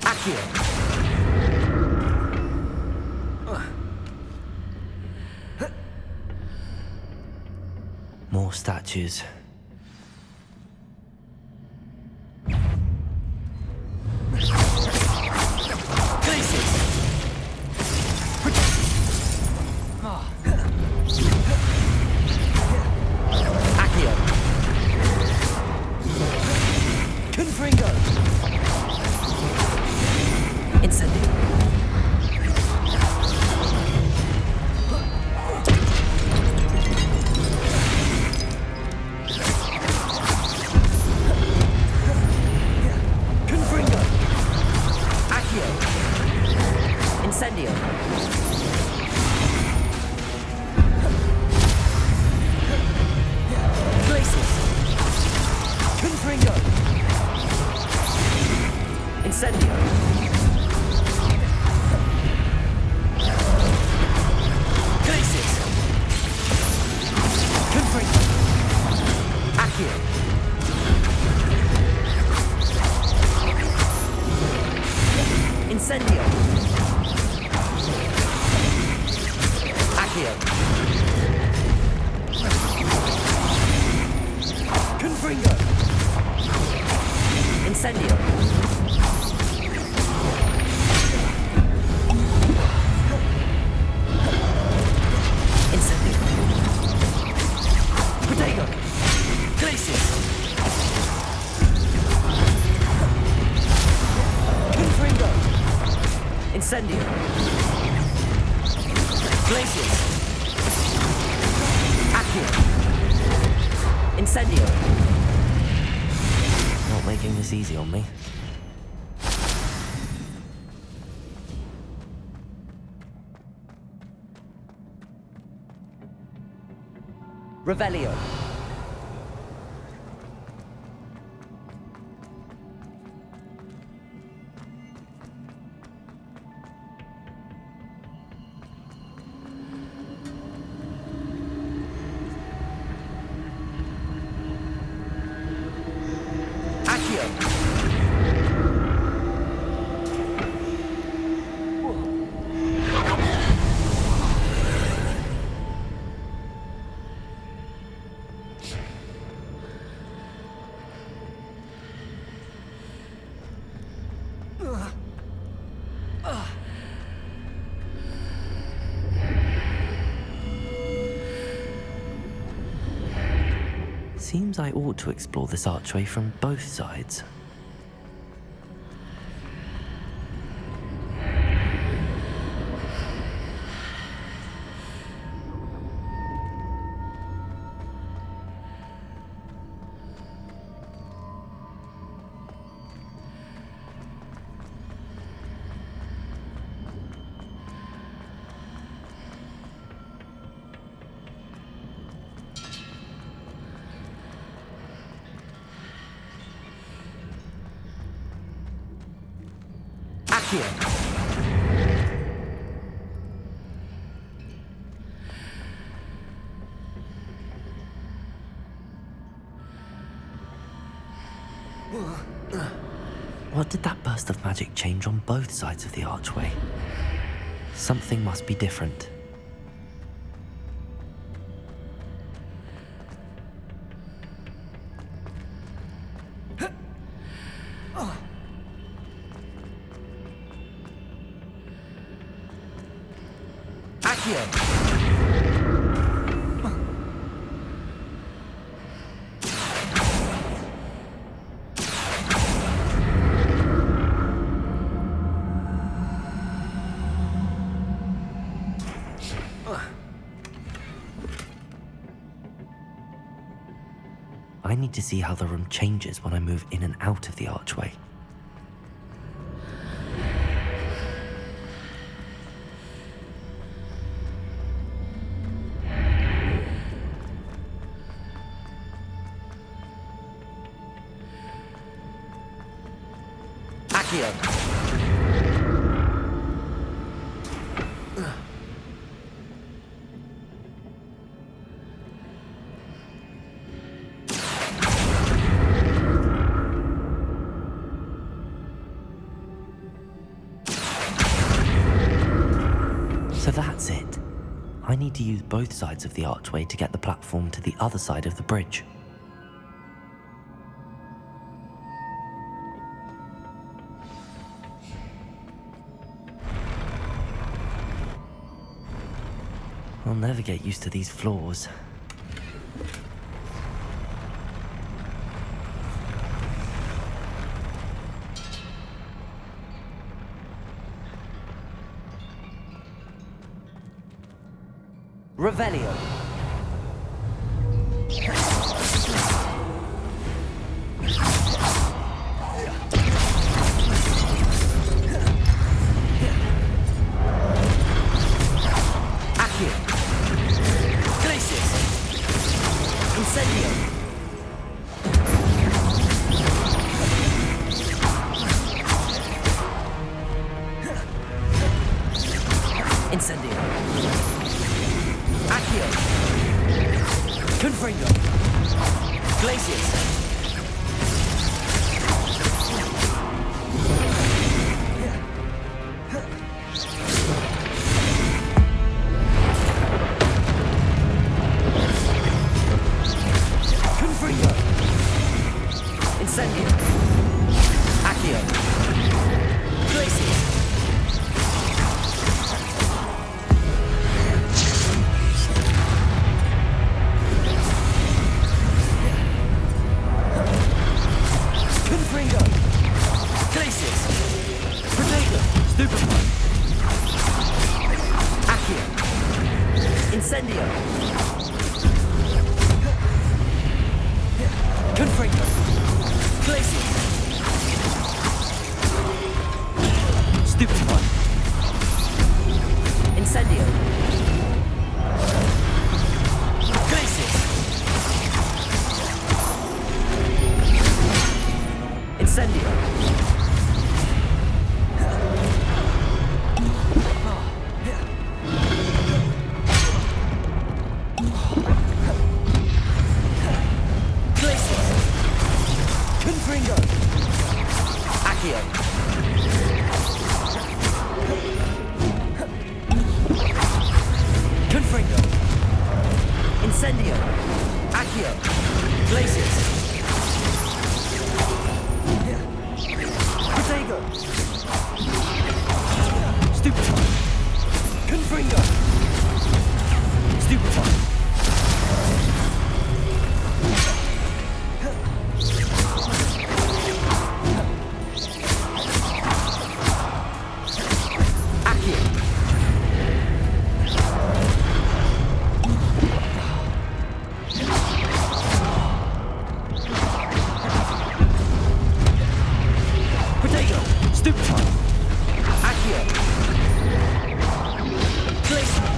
S2: Accio! More statues. Incendio. Glacius. Confringo. Accio. Incendio. Accio. Confringo. Incendio. Incendio. Protego. Glacius. Confringo. Incendio. Glacius. Accio. Incendio. Not making this easy on me. Revelio. Accio. Seems I ought to explore this archway from both sides. Accio. What did that burst of magic change on both sides of the archway? Something must be different. I need to see how the room changes when I move in and out of the archway. Accio. So that's it. I need to use both sides of the archway to get the platform to the other side of the bridge. I'll never get used to these floors. Revelio. Accio. Glacius. Incendio. Glaciers! Confringo! Incendio! Accio! Glaciers! Confringo! Glaciers! Protego! Stupefy! Accio! Incendio! Confringo! Glaciers! Stupefy! Incendio! Glaciers! Incendio! Glaciers! Confringo! Accio! Confringo! Incendio! Accio! Glaciers! Protego! Stupefy! Confringo! Stupefy! Accio! Protego! Stupefy! Accio! Glacier!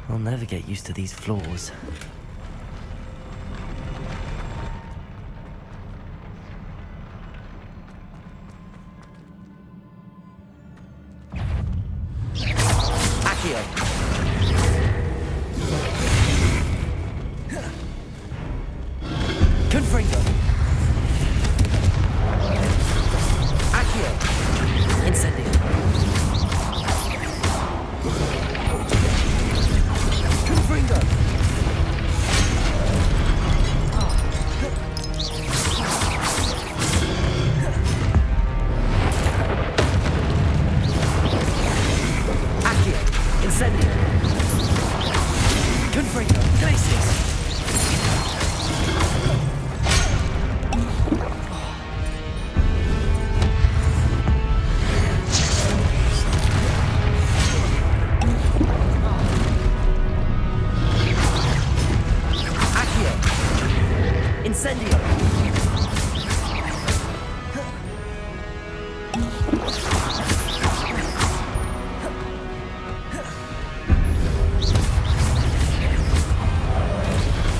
S2: I'll never get used to these floors. Accio! Confringo! Accio! Incendio! Confringo! Accio! Incendio! Confringo! Glaciers! Accio! Incendio!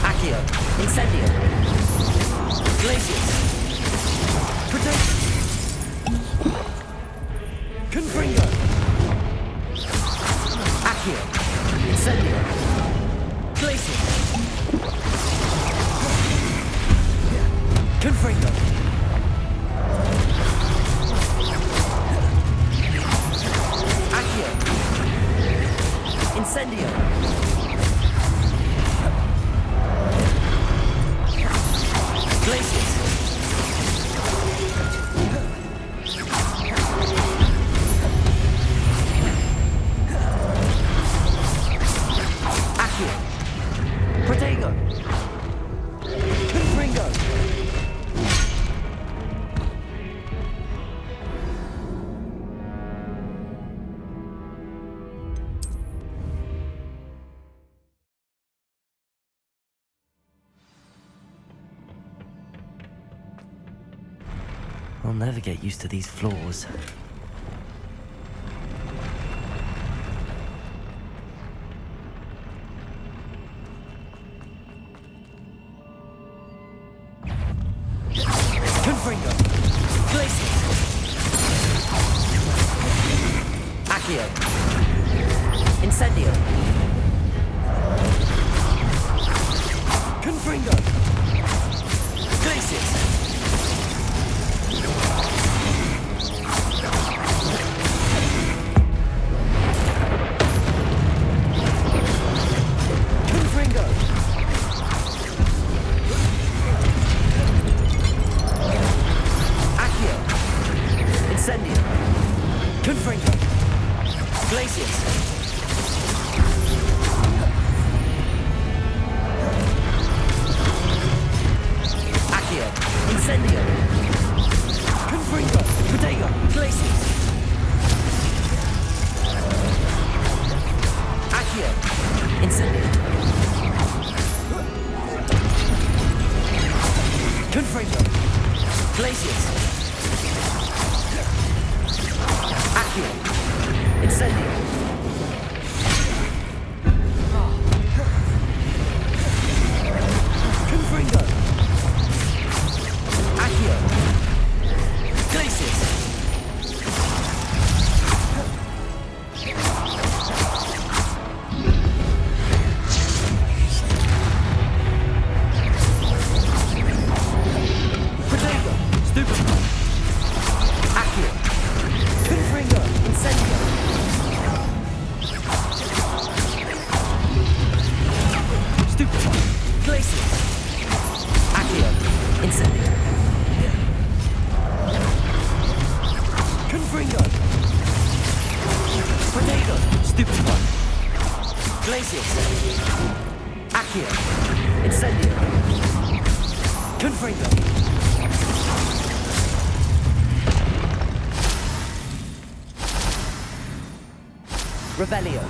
S2: Accio! Incendio! Glaciers! Protect! Confringo! Accio! Incendio! Glaciers! Confringo! Accio! Incendio! Glaciers! Accio! Protego! Confringo! I'll never get used to these floors. Confringo. Glacius. Accio. Incendio. Confringo. Glacius. Confringo. Accio. Incendio. Confringo. Glacius. Accio. Incendio. Confringo. Protego. Glacius. Accio. Incendio. Confringo. Glacius. Accio. Incendio. Confringo. Accio. Glacius. Protego. Stupefy. Accio. Confringo. Incendio. Stupefy. Glacius. Accio. Incendio. Confringo. Protego. Stupefy. Glacius. Accio. Incendio. Confringo. Rebellio.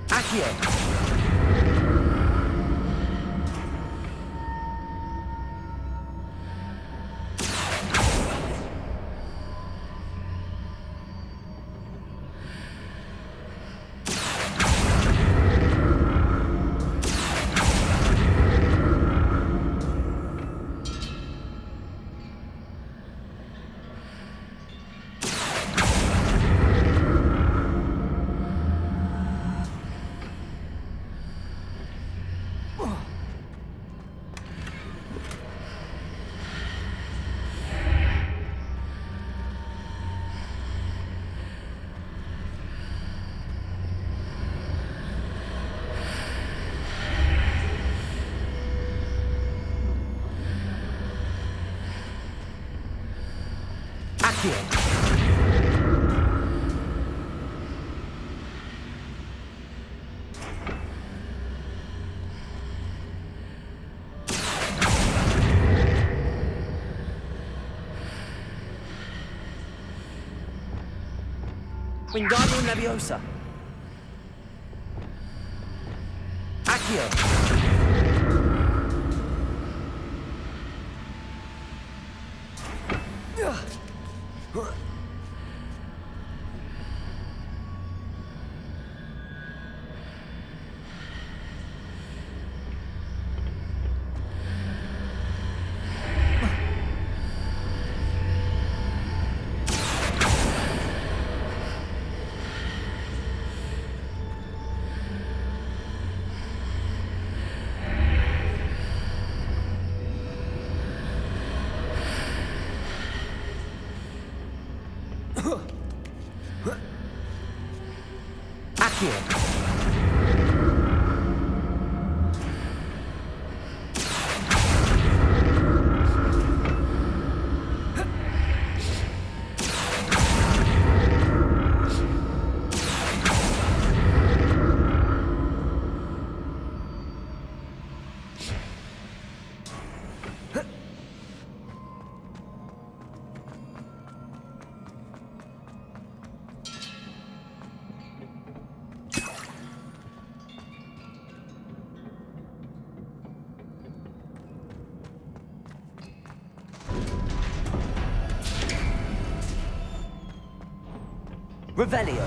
S2: Accio. Accio. Accio. Wingardium Leviosa. Accio. Revelio.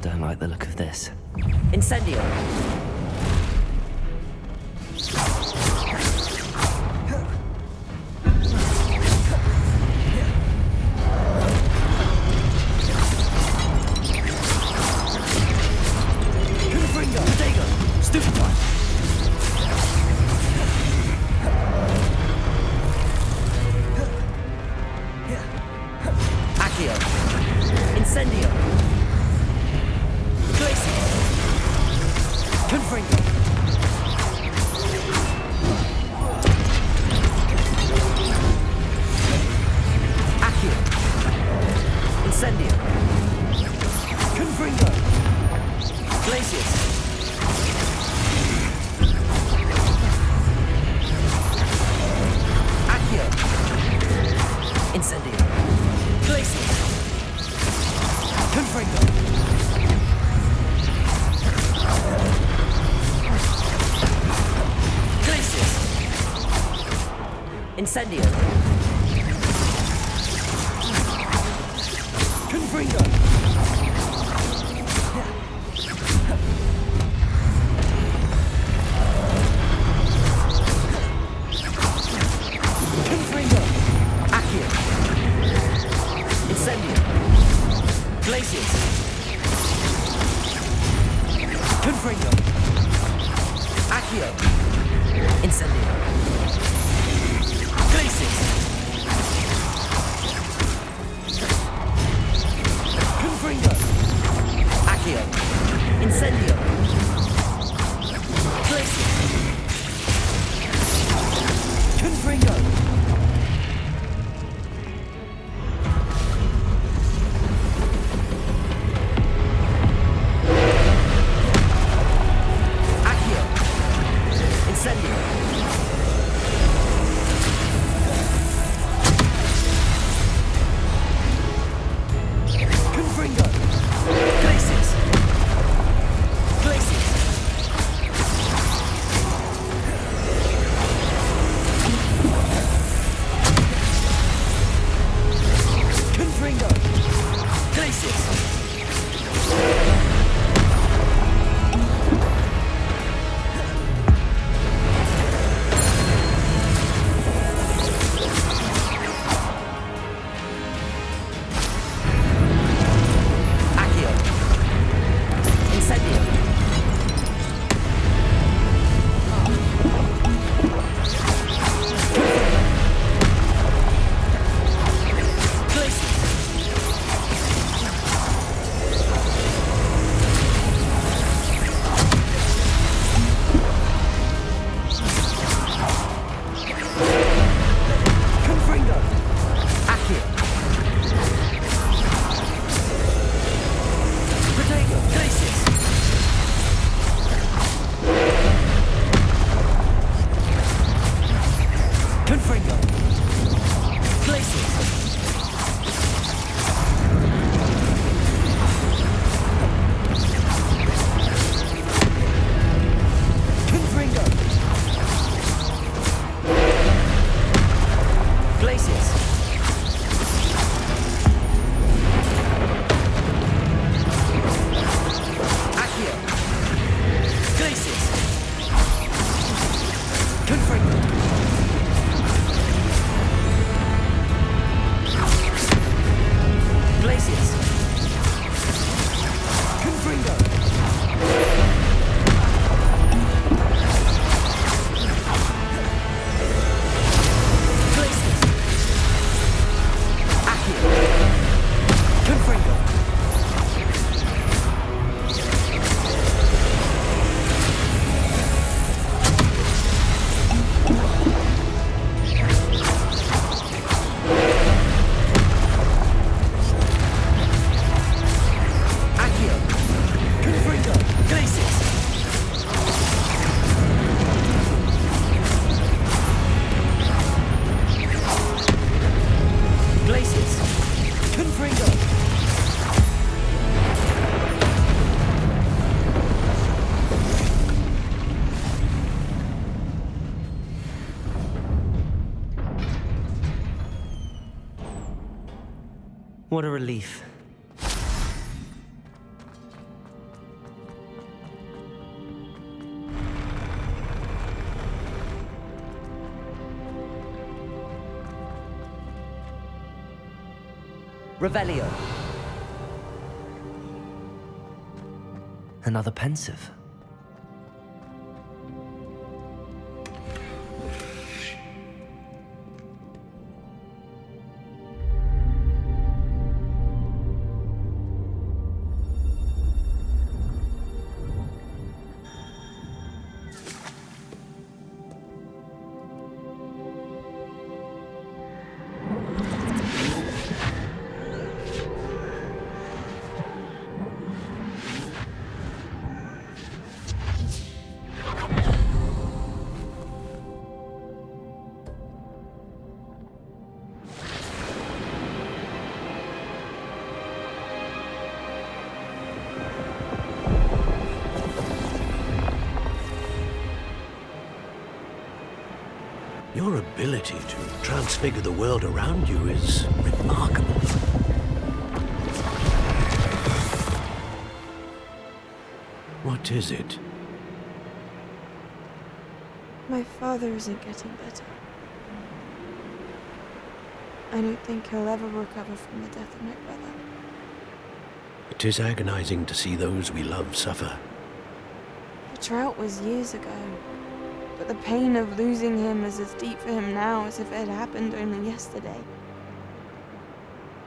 S2: Don't like the look of this. Incendio. Incendio. Confringo. Confringo. Accio. Incendio. Glacius. Confringo. Accio. Incendio. Glacius. Confringo. Accio. Incendio. Glacius. Confringo. Accio. Incendio. Confringo. Glacius. Glacius. What a relief. Revelio. Another pensive.
S6: Your ability to transfigure the world around you is remarkable. What is it?
S3: My father isn't getting better. I don't think he'll ever recover from the death of my brother.
S6: It is agonizing to see those we love suffer.
S3: The drought was years ago, but the pain of losing him is as deep for him now as if it had happened only yesterday.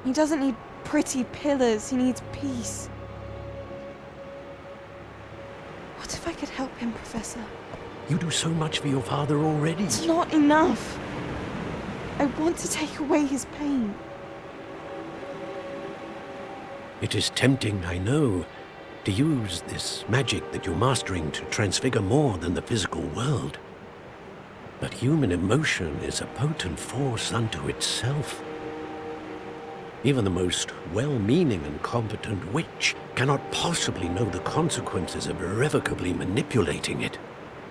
S3: He doesn't need pretty pillars, he needs peace. What if I could help him, Professor?
S6: You do so much for your father already.
S3: It's not enough. I want to take away his pain.
S6: It is tempting, I know, to use this magic that you're mastering to transfigure more than the physical world. But human emotion is a potent force unto itself. Even the most well-meaning and competent witch cannot possibly know the consequences of irrevocably manipulating it.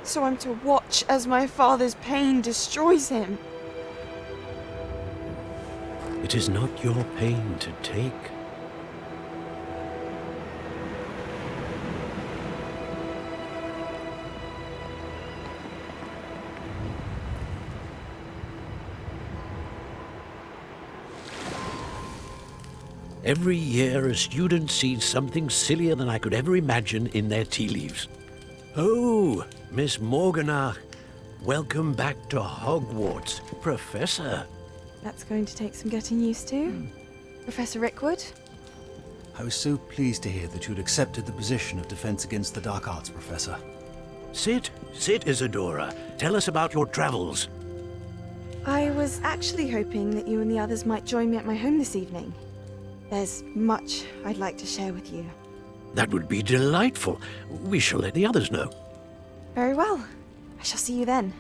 S3: So I'm to watch as my father's pain destroys him.
S6: It is not your pain to take. Every year, a student sees something sillier than I could ever imagine in their tea leaves. Oh, Miss Morganach, welcome back to Hogwarts, Professor.
S3: That's going to take some getting used to. Professor Rickwood?
S13: I was so pleased to hear that you'd accepted the position of Defense Against the Dark Arts, Professor.
S6: Sit, Isadora. Tell us about your travels.
S3: I was actually hoping that you and the others might join me at my home this evening. There's much I'd like to share with you.
S6: That would be delightful. We shall let the others know.
S3: Very well. I shall see you then.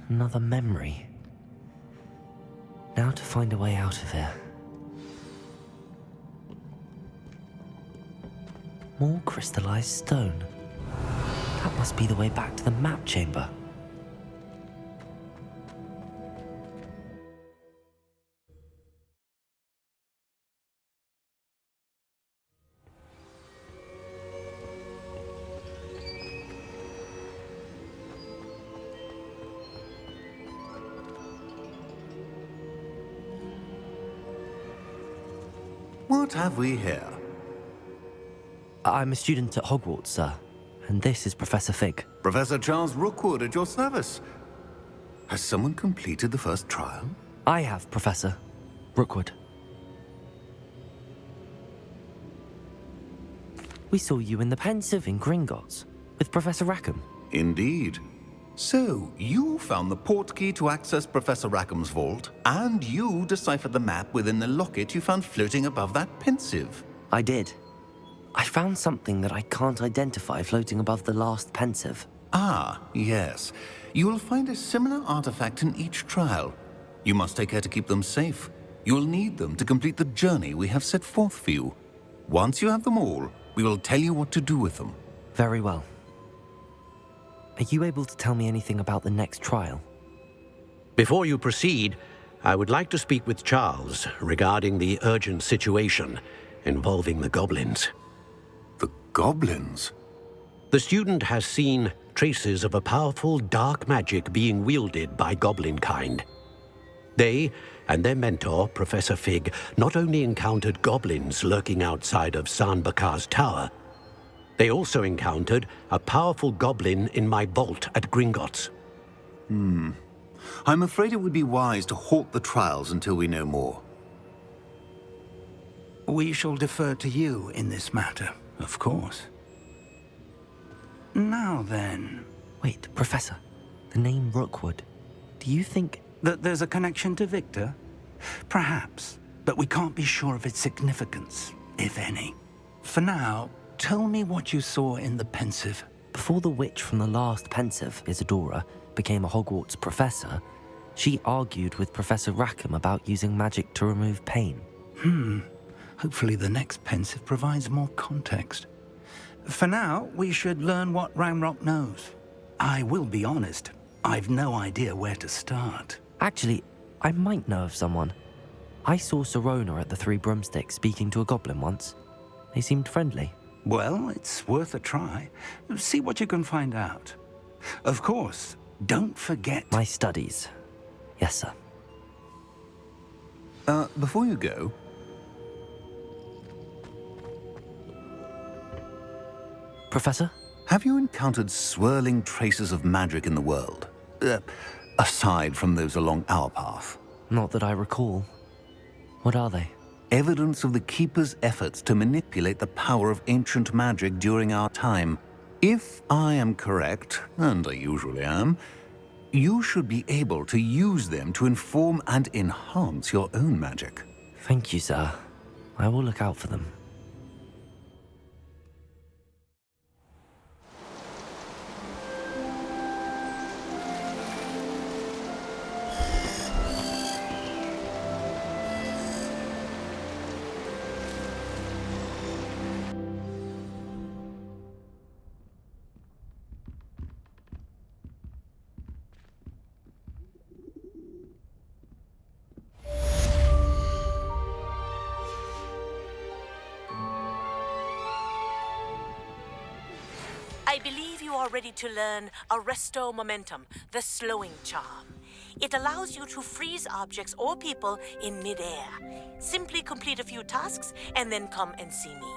S2: Another memory. Now to find a way out of here. More crystallized stone. That must be the way back to the map chamber.
S5: What have we here?
S2: I'm a student at Hogwarts, sir. And this is Professor Fig.
S5: Professor Charles Rookwood at your service. Has someone completed the first trial?
S2: I have, Professor Rookwood. We saw you in the Pensive in Gringotts with Professor Rackham.
S5: Indeed. So, you found the portkey to access Professor Rackham's vault, and you deciphered the map within the locket you found floating above that Pensive.
S2: I did. I found something that I can't identify floating above the last Pensive.
S5: Ah, yes. You will find a similar artifact in each trial. You must take care to keep them safe. You will need them to complete the journey we have set forth for you. Once you have them all,
S14: We will tell you what to do with them.
S2: Very well. Are you able to tell me anything about the next trial?
S6: Before you proceed, I would like to speak with Charles regarding the urgent situation involving the goblins.
S14: The goblins?
S6: The student has seen traces of a powerful dark magic being wielded by goblin kind. They and their mentor, Professor Fig, not only encountered goblins lurking outside of San Bakar's tower, they also encountered a powerful goblin in my vault at Gringotts.
S14: I'm afraid it would be wise to halt the trials until we know more.
S5: We shall defer to you in this matter, of course. Now then...
S2: Wait, Professor. The name Rookwood. Do you think...
S5: that there's a connection to Victor? Perhaps, but we can't be sure of its significance, if any. For now, tell me what you saw in the Pensive.
S2: Before the witch from the last Pensive, Isadora, became a Hogwarts professor, she argued with Professor Rackham about using magic to remove pain.
S5: Hopefully the next Pensive provides more context. For now, we should learn what Ramrock knows. I will be honest, I've no idea where to start.
S2: Actually, I might know of someone. I saw Sirona at the Three Broomsticks speaking to a goblin once. They seemed friendly.
S5: Well, it's worth a try. See what you can find out. Of course, don't forget...
S2: My studies. Yes, sir.
S14: Before you go...
S2: Professor?
S14: Have you encountered swirling traces of magic in the world? Aside from those along our path?
S2: Not that I recall. What are they?
S14: Evidence of the Keeper's efforts to manipulate the power of ancient magic during our time. If I am correct, and I usually am, you should be able to use them to inform and enhance your own magic.
S2: Thank you, sir. I will look out for them.
S7: I believe you are ready to learn Arresto Momentum, the slowing charm. It allows you to freeze objects or people in midair. Simply complete a few tasks and then come and see me.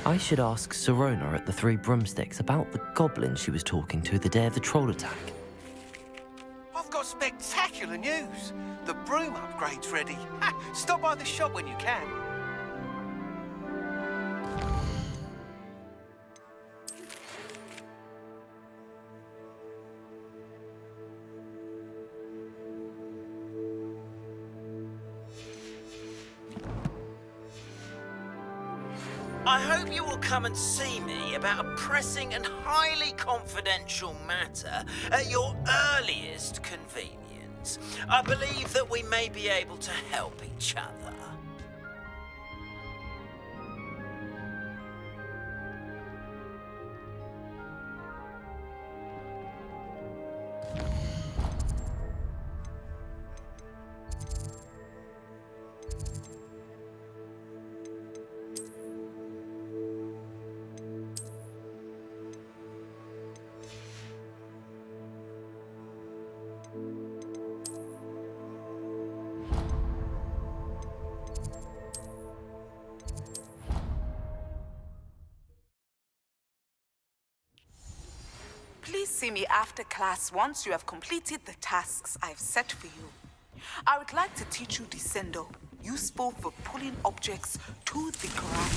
S2: I should ask Sirona at the Three Broomsticks about the goblin she was talking to the day of the troll attack.
S15: I've got spectacular news. The broom upgrade's ready. Stop by the shop when you can.
S16: I hope you will come and see me about a pressing and highly confidential matter at your earliest convenience. I believe that we may be able to help each other.
S9: Please see me after class once you have completed the tasks I've set for you. I would like to teach you Descendo, useful for pulling objects to the ground.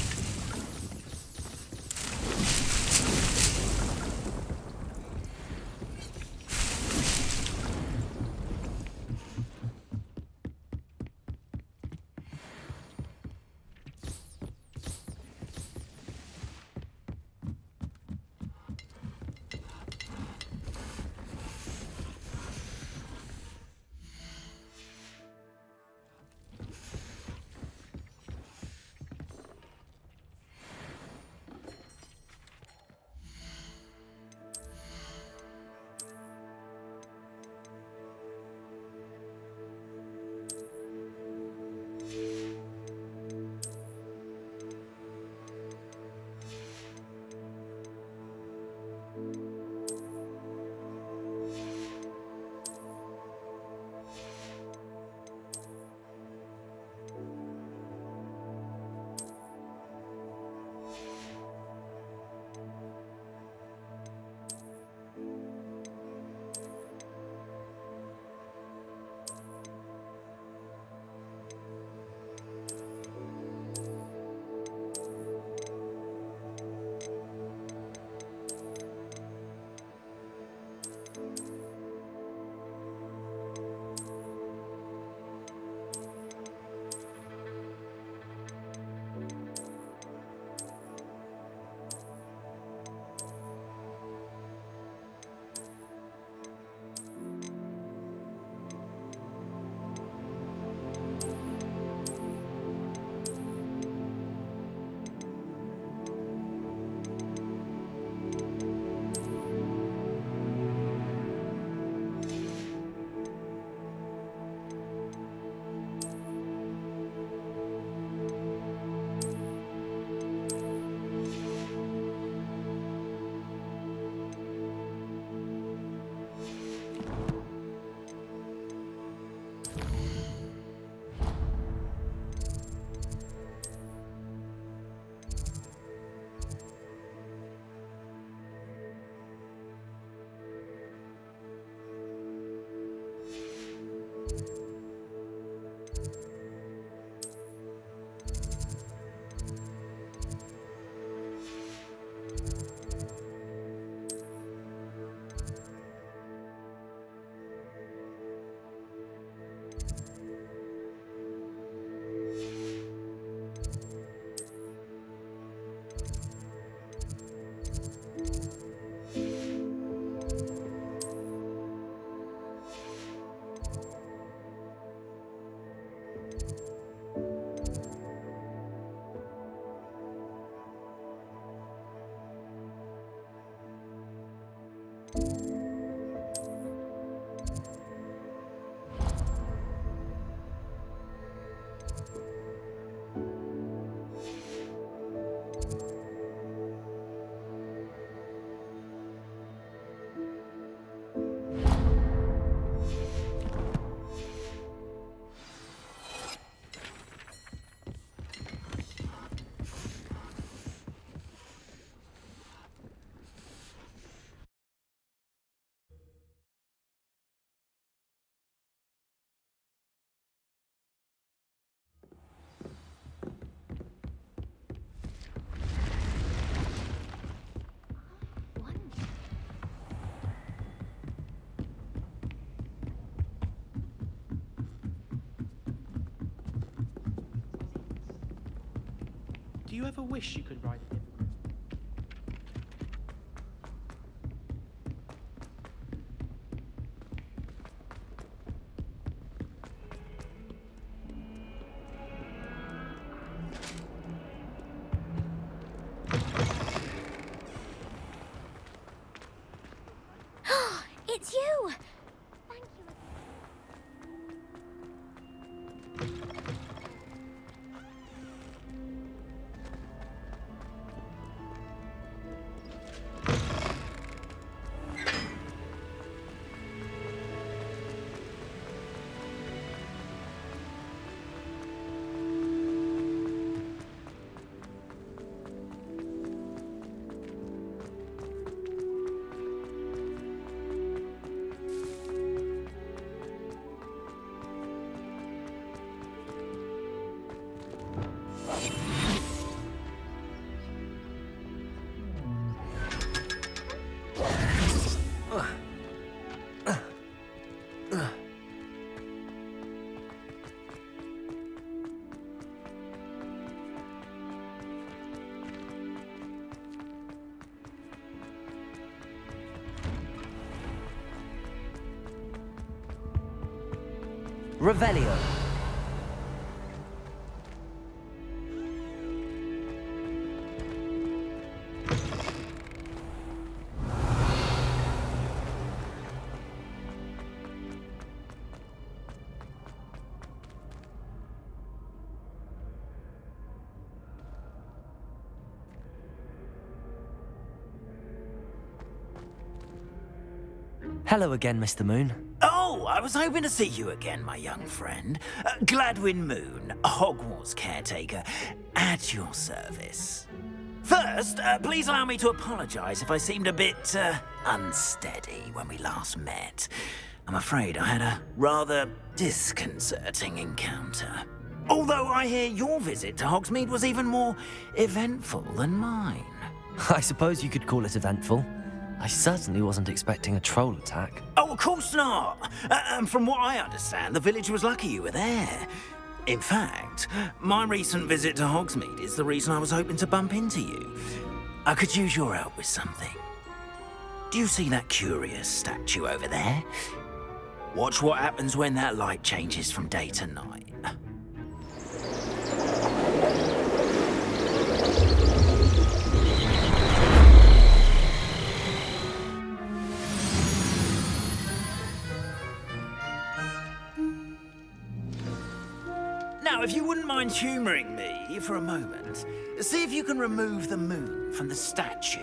S4: Do you ever wish you could ride a hippogriff?
S10: It's you! Thank you.
S2: Revelio. Hello again, Mr. Moon.
S16: Oh, I was hoping to see you again, my young friend. Gladwin Moon, Hogwarts caretaker, at your service. First, please allow me to apologize if I seemed a bit unsteady when we last met. I'm afraid I had a rather disconcerting encounter. Although I hear your visit to Hogsmeade was even more eventful than mine.
S2: I suppose you could call it eventful. I certainly wasn't expecting a troll attack.
S16: Oh, of course not. And from what I understand, the village was lucky you were there. In fact, my recent visit to Hogsmeade is the reason I was hoping to bump into you. I could use your help with something. Do you see that curious statue over there? Watch what happens when that light changes from day to night. Now, if you wouldn't mind humouring me for a moment, see if you can remove the moon from the statue.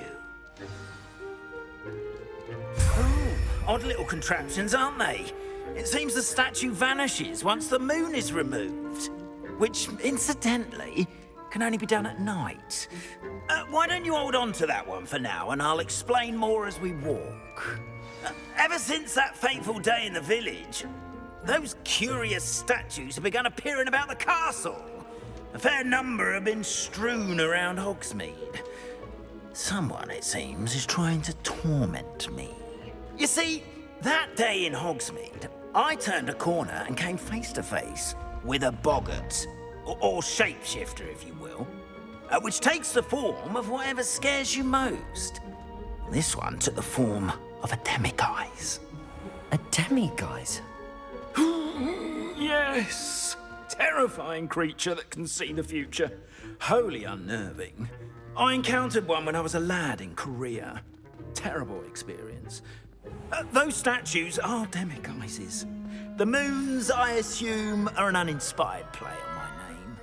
S16: Oh, odd little contraptions, aren't they? It seems the statue vanishes once the moon is removed, which, incidentally, can only be done at night. Why don't you hold on to that one for now, and I'll explain more as we walk. Ever since that fateful day in the village, those curious statues have begun appearing about the castle. A fair number have been strewn around Hogsmeade. Someone, it seems, is trying to torment me. You see, that day in Hogsmeade, I turned a corner and came face to face with a boggart, or shapeshifter, if you will, which takes the form of whatever scares you most. This one took the form of a demiguise.
S2: A demiguise?
S16: Yes! Terrifying creature that can see the future. Wholly unnerving. I encountered one when I was a lad in Korea. Terrible experience. Those statues are demiguises. The moons, I assume, are an uninspired play on my name.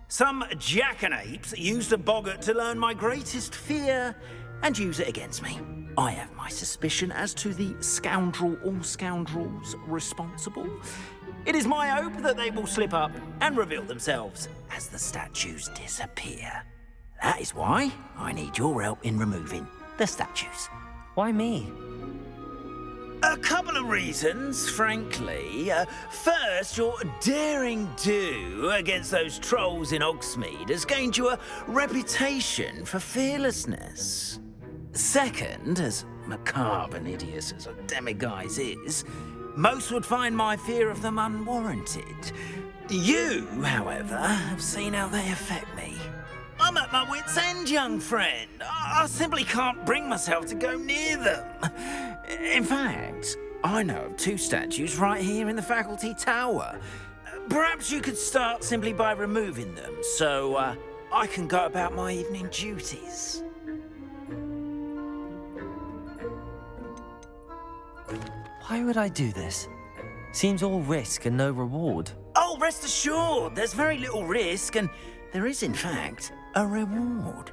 S16: Some jackanapes used a boggart to learn my greatest fear and use it against me. I have my suspicion as to the scoundrel or scoundrels responsible. It is my hope that they will slip up and reveal themselves as the statues disappear. That is why I need your help in removing the statues.
S2: Why me?
S16: A couple of reasons, frankly. First, your daring do against those trolls in Hogsmeade has gained you a reputation for fearlessness. Second, as macabre and hideous as a demiguise is, most would find my fear of them unwarranted. You, however, have seen how they affect me. I'm at my wit's end, young friend. I simply can't bring myself to go near them. In fact, I know of 2 statues right here in the faculty tower. Perhaps you could start simply by removing them, so I can go about my evening duties.
S2: Why would I do this? Seems all risk and no reward.
S16: Oh, rest assured, there's very little risk, and there is, in fact, a reward.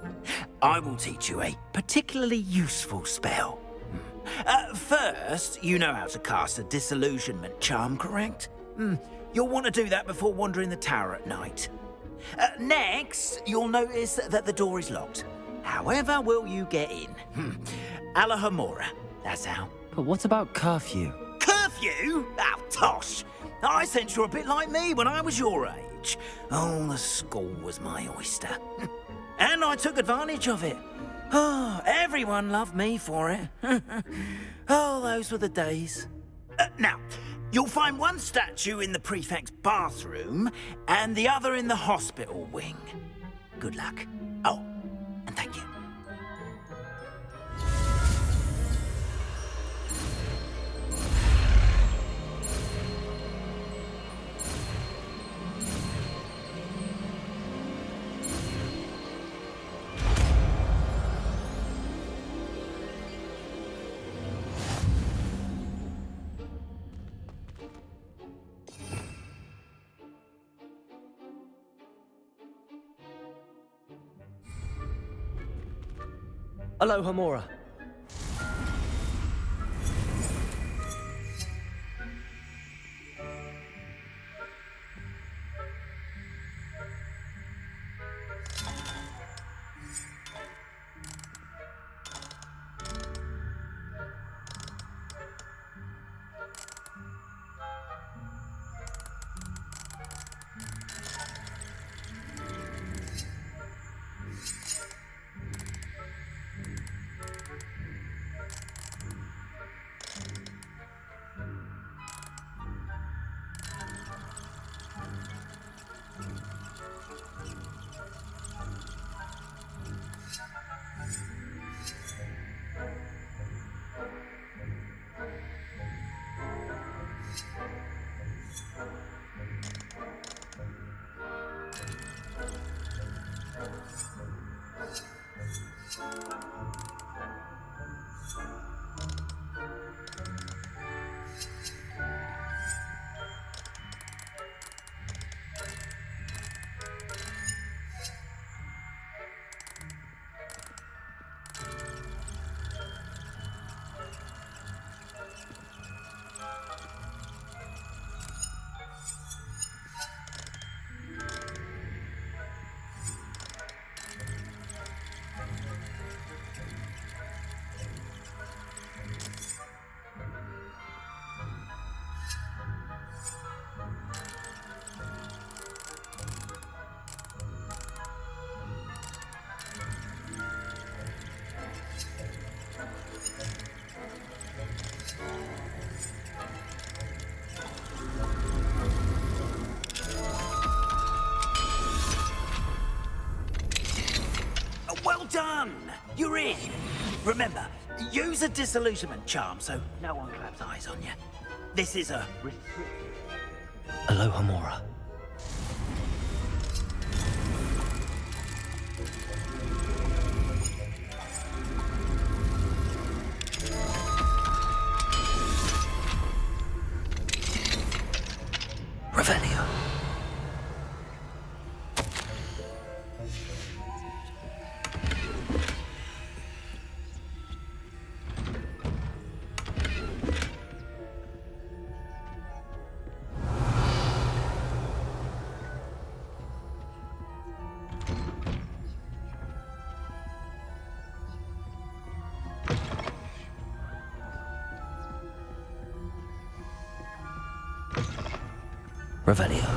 S16: I will teach you a particularly useful spell. First, you know how to cast a disillusionment charm, correct? You'll want to do that before wandering the tower at night. Next, you'll notice that the door is locked. However will you get in? Alahomora, that's how.
S2: But what about curfew?
S16: Curfew? Oh, tosh! I sense you're a bit like me when I was your age. Oh, the school was my oyster. And I took advantage of it. Oh, everyone loved me for it. Oh, those were the days. Now, you'll find one statue in the prefect's bathroom and the other in the hospital wing. Good luck. Oh, and thank you.
S2: Alohomora.
S16: Well done! You're in. Remember, use a disillusionment charm so no one claps eyes on you. This is a...
S2: Alohomora. Revelio. Revelio.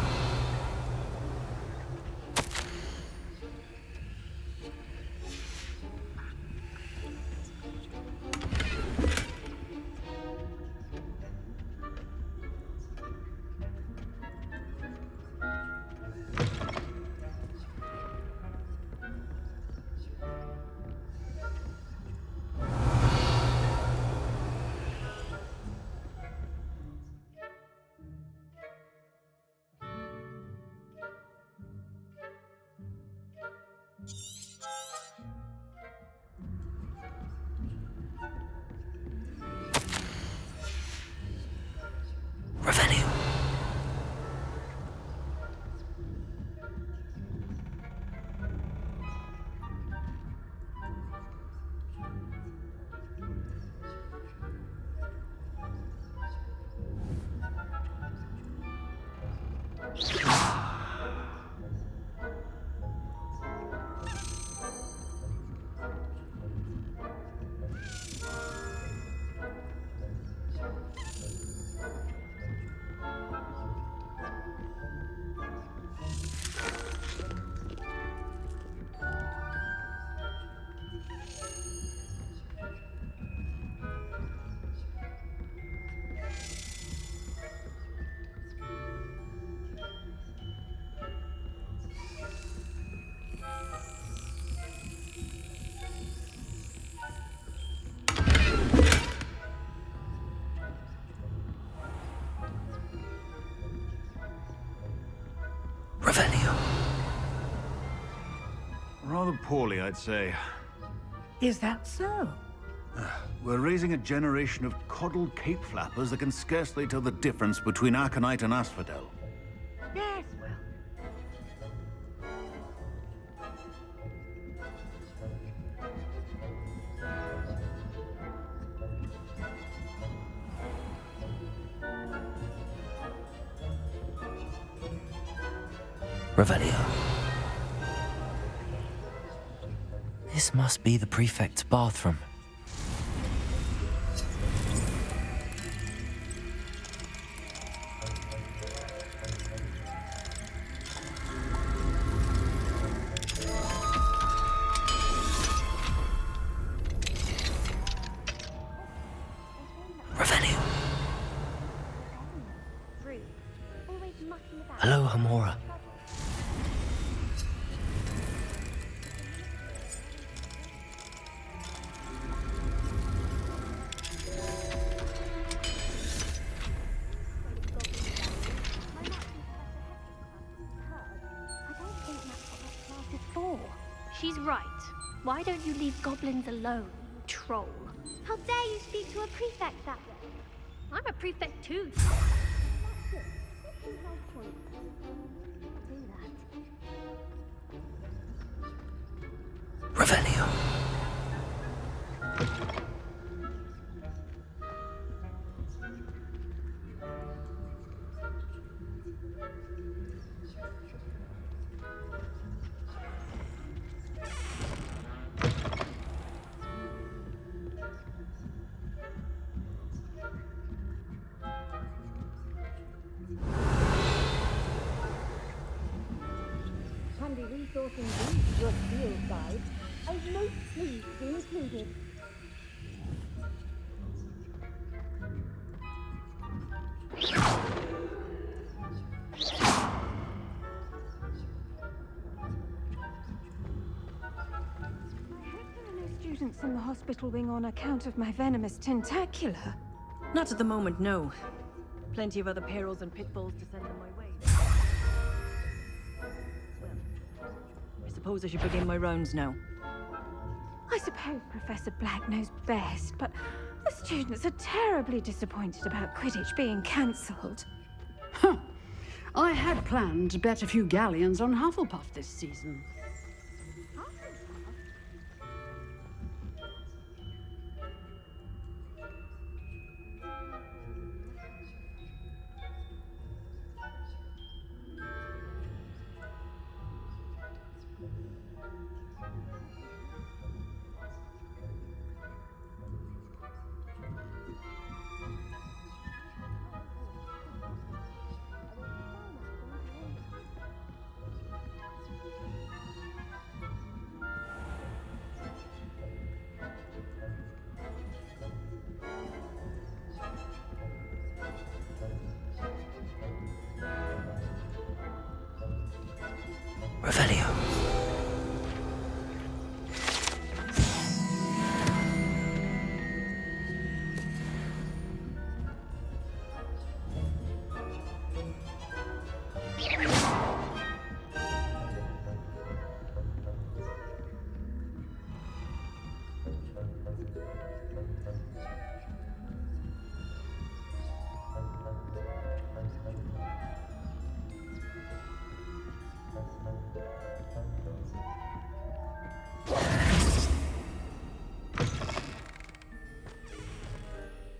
S13: Rather poorly, I'd say.
S17: Is that so?
S13: We're raising a generation of coddled cape flappers that can scarcely tell the difference between aconite and asphodel.
S17: Yes, well.
S2: Revelio. This must be the prefect's bathroom. Revelio. Hello, Hamora.
S10: She's right. Why don't you leave goblins alone, troll? How dare you speak to a prefect that way? I'm a prefect too.
S2: Revelio.
S10: Can be resource indeed, your field guide. I've no sleep included.
S3: Students in the hospital wing on account of my venomous tentacula.
S18: Not at the moment, no. Plenty of other perils and pitfalls to send them my way. Well, I suppose I should begin my rounds now.
S3: I suppose Professor Black knows best, but the students are terribly disappointed about Quidditch being cancelled.
S17: Huh. I had planned to bet a few galleons on Hufflepuff this season.
S2: Revelio.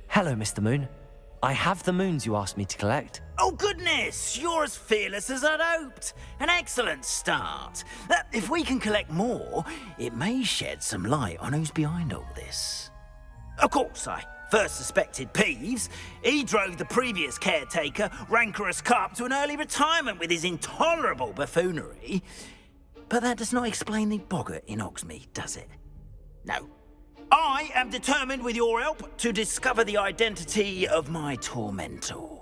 S2: Hello, Mr. Moon. I have the moons you asked me to collect.
S16: Oh, goodness! You're as fearless as I'd hoped. An excellent start. If we can collect more, it may shed some light on who's behind all this. Of course, I first suspected Peeves. He drove the previous caretaker, Rancorous Carp, to an early retirement with his intolerable buffoonery. But that does not explain the boggart in Hogsmeade, does it? No. I am determined, with your help, to discover the identity of my tormentor.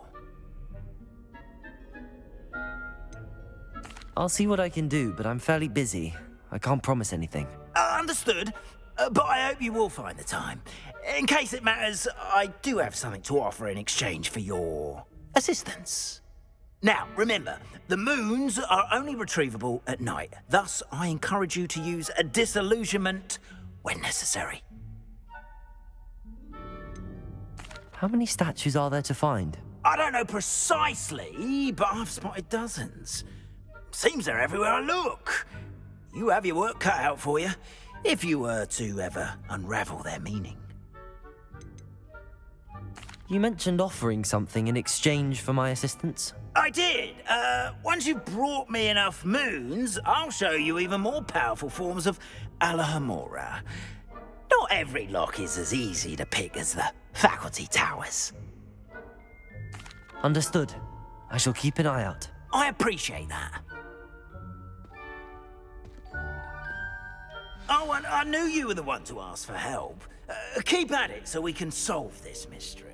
S2: I'll see what I can do, but I'm fairly busy. I can't promise anything.
S16: Understood. But I hope you will find the time. In case it matters, I do have something to offer in exchange for your assistance. Now, remember, the moons are only retrievable at night. Thus, I encourage you to use a disillusionment when necessary.
S2: How many statues are there to find?
S16: I don't know precisely, but I've spotted dozens. Seems they're everywhere I look. You have your work cut out for you, if you were to ever unravel their meaning.
S2: You mentioned offering something in exchange for my assistance.
S16: I did. Once you've brought me enough moons, I'll show you even more powerful forms of Alahamora. Not every lock is as easy to pick as the faculty towers.
S2: Understood. I shall keep an eye out.
S16: I appreciate that. Oh, and I knew you were the one to ask for help. Keep at it so we can solve this mystery.